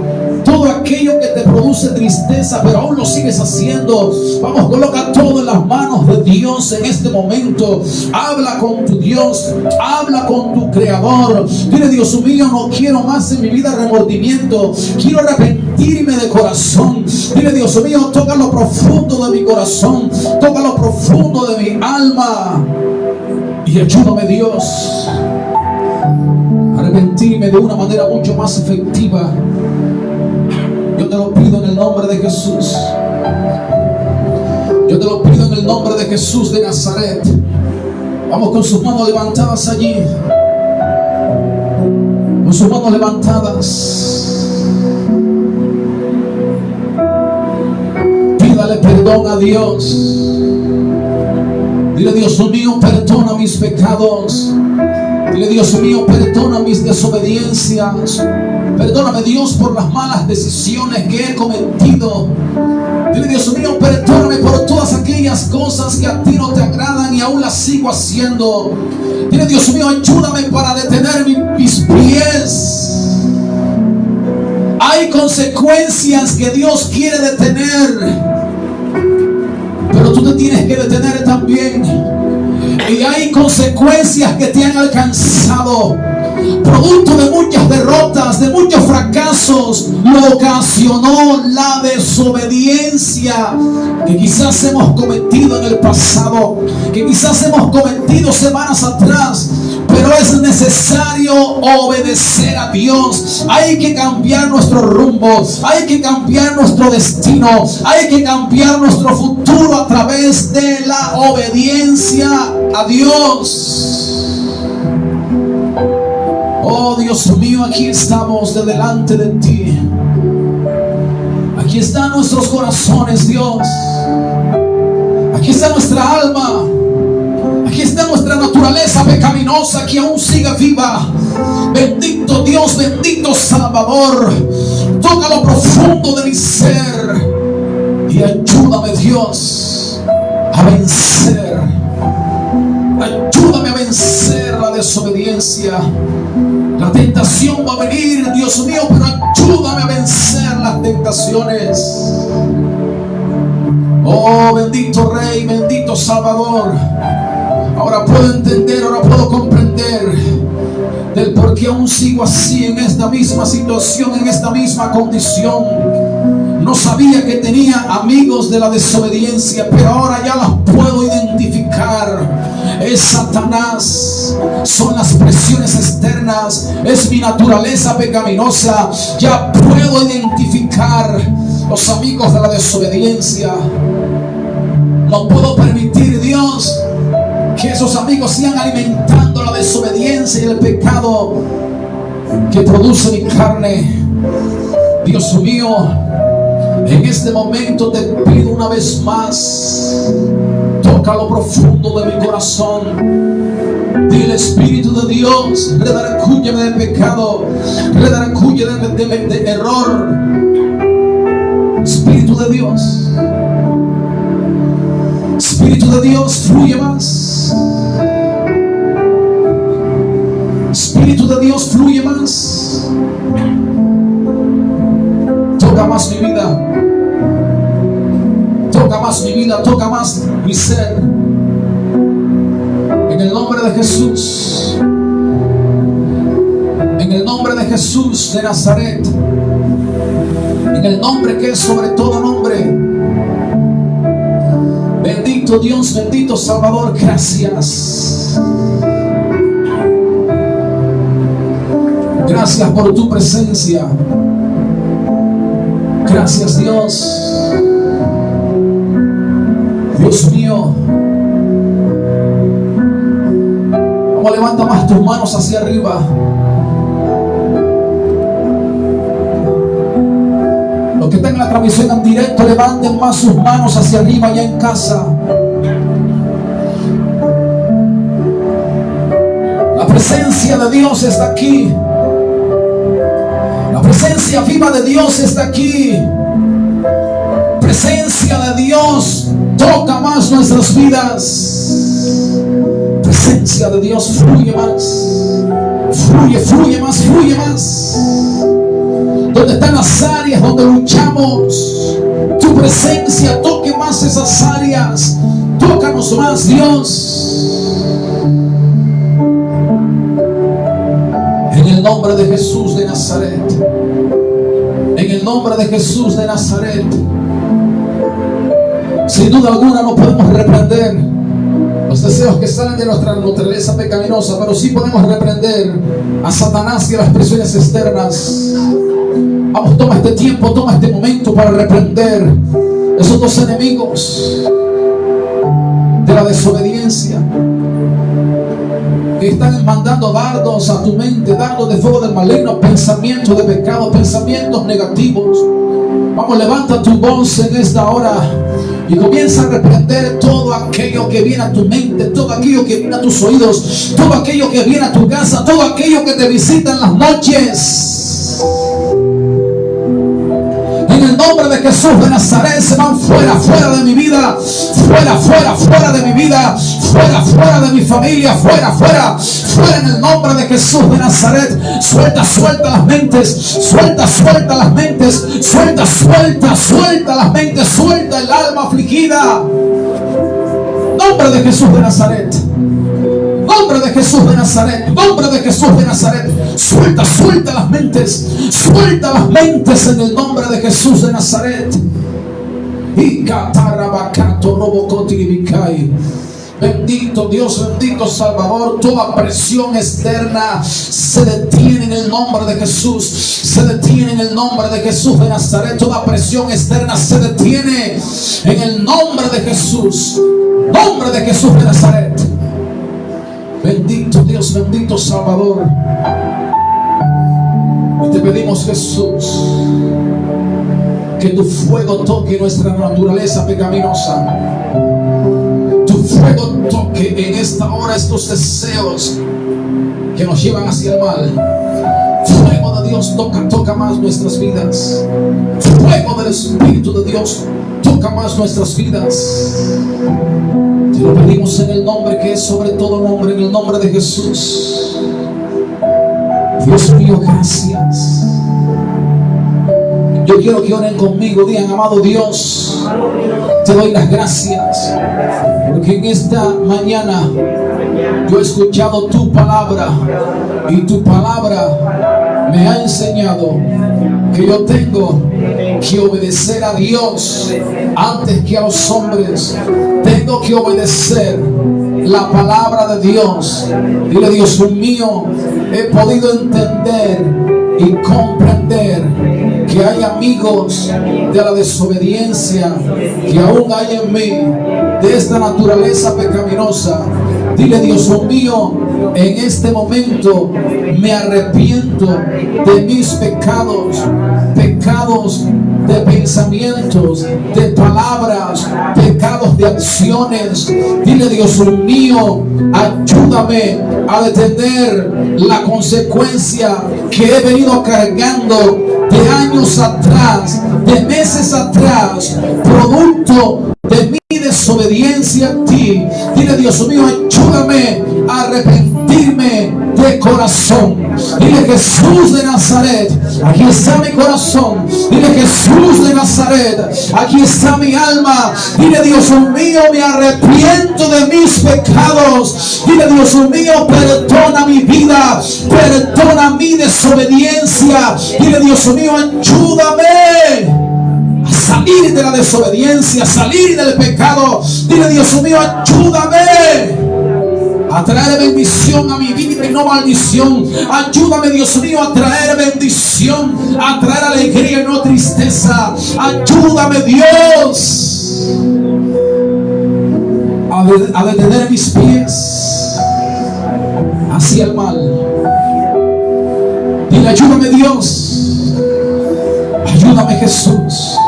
todo aquello que te produce tristeza, pero aún lo sigues haciendo. Vamos, coloca todo en las manos de Dios en este momento. Habla con tu Dios, habla con tu Creador. Dile: Dios mío, no quiero más en mi vida remordimiento, quiero arrepentirme de corazón. Dile: Dios mío, toca lo profundo de mi corazón, toca lo profundo de mi alma y ayúdame, Dios, a arrepentirme de una manera mucho más efectiva. Yo te lo pido en el nombre de Jesús. Yo te lo pido en el nombre de Jesús de Nazaret. Vamos, con sus manos levantadas allí, con sus manos levantadas, pídale perdón a Dios. Dile: Dios mío, perdona mis pecados. Dile: Dios mío, perdona mis desobediencias. Perdóname, Dios, por las malas decisiones que he cometido. Dile: Dios mío, perdóname por todas aquellas cosas que a ti no te agradan y aún las sigo haciendo. Dile: Dios mío, ayúdame para detener mis pies. Hay consecuencias que Dios quiere detener, pero tú te tienes que detener también. Y hay consecuencias que te han alcanzado, producto de muchas derrotas, de muchos fracasos. Lo ocasionó la desobediencia que quizás hemos cometido en el pasado, que quizás hemos cometido semanas atrás. Pero es necesario obedecer a Dios. Hay que cambiar nuestro rumbo, hay que cambiar nuestro destino, hay que cambiar nuestro futuro a través de la obediencia a Dios. Oh Dios mío, aquí estamos de delante de ti. Aquí están nuestros corazones, Dios. Aquí está nuestra alma. Aquí está nuestra naturaleza pecaminosa que aún sigue viva. Bendito Dios, bendito Salvador. Toca lo profundo de mi ser y ayúdame, Dios, a vencer. Ayúdame a vencer la desobediencia. La tentación va a venir, Dios mío, pero ayúdame a vencer las tentaciones. Oh, bendito Rey, bendito Salvador. Ahora puedo entender, ahora puedo comprender del por qué aún sigo así, en esta misma situación, en esta misma condición. No sabía que tenía amigos de la desobediencia, pero ahora ya las puedo identificar. Es Satanás, son las presiones externas, es mi naturaleza pecaminosa. Ya puedo identificar los amigos de la desobediencia. No puedo permitir, Dios, que esos amigos sigan alimentando la desobediencia y el pecado que produce mi carne. Dios mío, en este momento te pido una vez más, toca lo profundo de mi corazón. Dile: Espíritu de Dios, redarcúyeme del pecado, redarcúyeme de error. Espíritu de Dios, Espíritu de Dios, fluye más. Espíritu de Dios, fluye más. Toca más mi vida. Toca más mi vida, toca más mi ser. En el nombre de Jesús. En el nombre de Jesús de Nazaret. En el nombre que es sobre todo nombre. Bendito Dios, bendito Salvador, gracias. Gracias por tu presencia. Gracias, Dios. Dios mío. Vamos, levanta más tus manos hacia arriba. la transmisión en directo, levanten más sus manos hacia arriba allá en casa. La presencia de Dios está aquí. La presencia viva de Dios está aquí. Presencia de Dios toca más nuestras vidas. Presencia de Dios fluye más. Fluye más, fluye más. Donde están las áreas donde luchamos, tu presencia toque más esas áreas. Tócanos más, Dios. En el nombre de Jesús de Nazaret. En el nombre de Jesús de Nazaret. Sin duda alguna no podemos reprender los deseos que salen de nuestra naturaleza pecaminosa, pero sí podemos reprender a Satanás y a las presiones externas. Vamos, toma este tiempo, toma este momento para reprender esos dos enemigos de la desobediencia que están mandando dardos a tu mente, dardos de fuego del maligno, pensamientos de pecado, pensamientos negativos. Vamos, levanta tu voz en esta hora y comienza a reprender todo aquello que viene a tu mente, todo aquello que viene a tus oídos, todo aquello que viene a tu casa, todo aquello que te visita en las noches. En el nombre de Jesús de Nazaret, se van fuera, fuera de mi vida, fuera, fuera, fuera de mi vida, fuera, fuera de mi familia, fuera, fuera, fuera en el nombre de Jesús de Nazaret. Suelta, suelta las mentes, suelta, suelta las mentes, suelta, suelta, suelta las mentes, suelta el alma afligida. Nombre de Jesús de Nazaret. Nombre de Jesús de Nazaret, nombre de Jesús de Nazaret. Suelta, suelta las mentes en el nombre de Jesús de Nazaret. Y catarabacato robocotiribikai. Bendito Dios, bendito Salvador. Toda presión externa se detiene en el nombre de Jesús. Se detiene en el nombre de Jesús de Nazaret. Toda presión externa se detiene en el nombre de Jesús. Nombre de Jesús de Nazaret. Bendito Dios, bendito Salvador. Y te pedimos, Jesús, que tu fuego toque nuestra naturaleza pecaminosa. Tu fuego toque en esta hora estos deseos que nos llevan hacia el mal. Fuego de Dios toca más nuestras vidas. Fuego del Espíritu de Dios toca más nuestras vidas. Te lo pedimos en el nombre que es sobre todo nombre, en el nombre de Jesús. Dios mío, gracias. Yo quiero que oren conmigo, digan: amado Dios, te doy las gracias, porque en esta mañana yo he escuchado tu palabra, y tu palabra me ha enseñado que yo tengo que obedecer a Dios antes que a los hombres. Tengo que obedecer la palabra de Dios. Dile: Dios mío, he podido entender y comprender que hay amigos de la desobediencia que aún hay en mí, de esta naturaleza pecaminosa. Dile: Dios mío, en este momento me arrepiento de mis pecados, pecados de pensamientos, de palabras, pecados de acciones. Dile: Dios mío, ayúdame a detener la consecuencia que he venido cargando de años atrás, de meses atrás, producto de mi desobediencia a ti. Dile: Dios mío, ayúdame a arrepentirme de corazón. Dile: Jesús de Nazaret, aquí está mi corazón. Dile: Jesús de Nazaret, aquí está mi alma. Dile: Dios mío, me arrepiento de mis pecados. Dile: Dios mío, perdona mi vida, perdona mi desobediencia. Dile: Dios mío, ayúdame a salir de la desobediencia, a salir del pecado. Dile: Dios mío, ayúdame a traer bendición a mi vida y no maldición. Ayúdame, Dios mío, a traer bendición, a traer alegría y no tristeza. Ayúdame, Dios, a detener mis pies hacia el mal. Dile: ayúdame, Dios. Ayúdame, Jesús.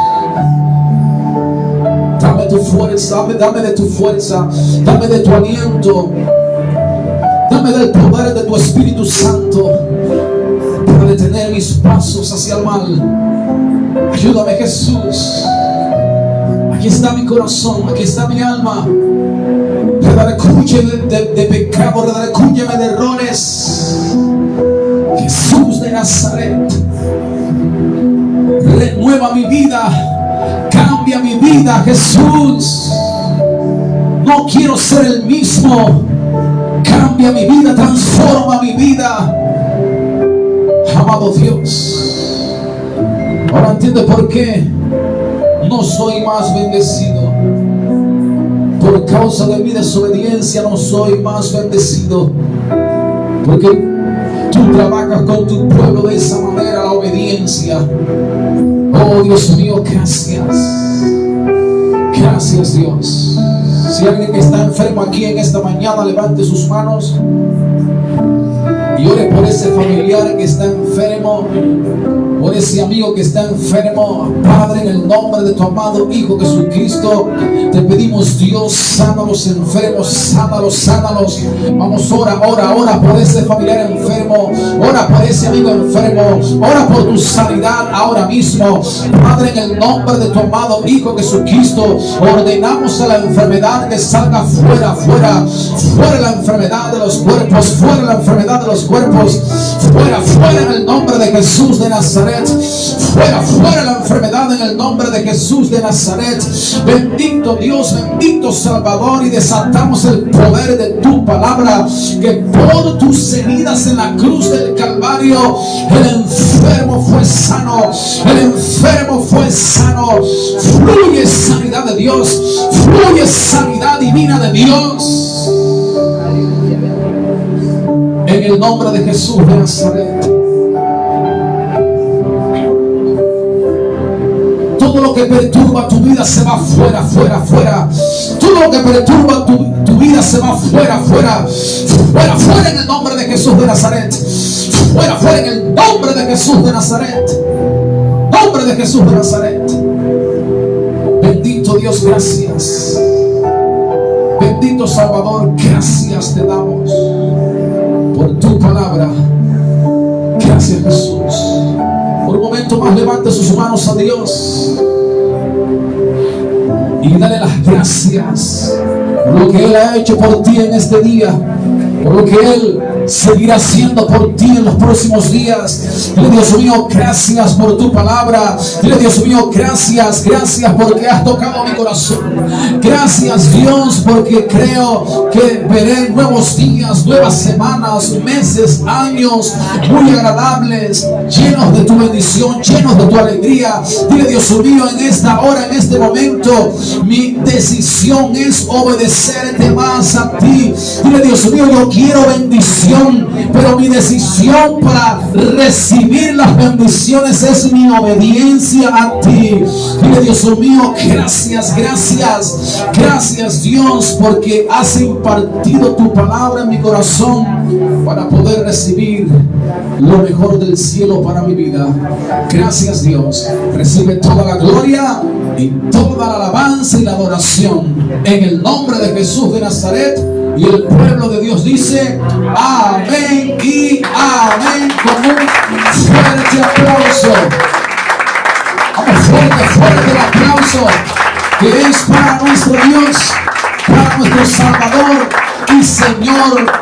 tu fuerza, dame de tu fuerza, dame de tu aliento, dame del poder de tu Espíritu Santo para detener mis pasos hacia el mal. Ayúdame, Jesús. Aquí está mi corazón, aquí está mi alma. Redarcúyeme de pecado, redarcúyeme de errores. Jesús de Nazaret, renueva mi vida, cambia mi vida, Jesús. No quiero ser el mismo. Cambia mi vida, transforma mi vida. Amado Dios, ahora entiendo por qué no soy más bendecido. Por causa de mi desobediencia no soy más bendecido. Porque tú trabajas con tu pueblo de esa manera, la obediencia. Oh Dios mío, gracias. Gracias, Dios. Si alguien que está enfermo aquí en esta mañana, levante sus manos y ore por ese familiar que está enfermo, por ese amigo que está enfermo. Padre, en el nombre de tu amado Hijo Jesucristo, te pedimos, Dios, sana a los enfermos, sánalos, sánalos. Vamos, ora por ese familiar enfermo, ora por ese amigo enfermo, ora por tu sanidad ahora mismo. Padre, en el nombre de tu amado Hijo Jesucristo, ordenamos a la enfermedad que salga fuera, fuera, fuera la enfermedad de los cuerpos, fuera la enfermedad de los cuerpos, fuera, fuera en el nombre de Jesús de Nazaret. Fuera, fuera la enfermedad en el nombre de Jesús de Nazaret. Bendito Dios, bendito Salvador, y desatamos el poder de tu palabra, que por tus heridas en la cruz del Calvario el enfermo fue sano, el enfermo fue sano. Fluye sanidad de Dios, fluye sanidad divina de Dios, en el nombre de Jesús de Nazaret. Todo lo que perturba tu vida se va fuera, fuera, fuera. Todo lo que perturba tu vida se va fuera, fuera. Fuera, fuera en el nombre de Jesús de Nazaret. Fuera, fuera en el nombre de Jesús de Nazaret. Nombre de Jesús de Nazaret. Bendito Dios, gracias. Bendito Salvador, gracias te damos por tu palabra. Gracias, Jesús. Por un momento más levante sus manos a Dios y dale las gracias por lo que Él ha hecho por ti en este día, por lo que Él seguirá haciendo por ti en los próximos días. Dile, Dios mío, gracias por tu palabra. Dile, Dios mío, gracias, gracias porque has tocado mi corazón. Gracias, Dios, porque creo que veré nuevos días, nuevas semanas, meses, años muy agradables, llenos de tu bendición, llenos de tu alegría. Dile, Dios mío, en esta hora, en este momento, mi decisión es obedecerte más a ti. Dile, Dios mío, yo quiero bendición, pero mi decisión para recibir las bendiciones es mi obediencia a ti. Dile, Dios mío, gracias, gracias, gracias, Dios, porque has impartido tu palabra en mi corazón para poder recibir lo mejor del cielo para mi vida. Gracias, Dios. Recibe toda la gloria y toda la alabanza y la adoración en el nombre de Jesús de Nazaret. Y el pueblo de Dios dice amén y amén, con un fuerte aplauso. Vamos, fuerte, fuerte el aplauso que es para nuestro Dios, para nuestro Salvador y Señor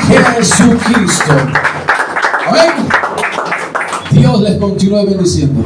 Jesucristo. Amén. Dios les continúe bendiciendo.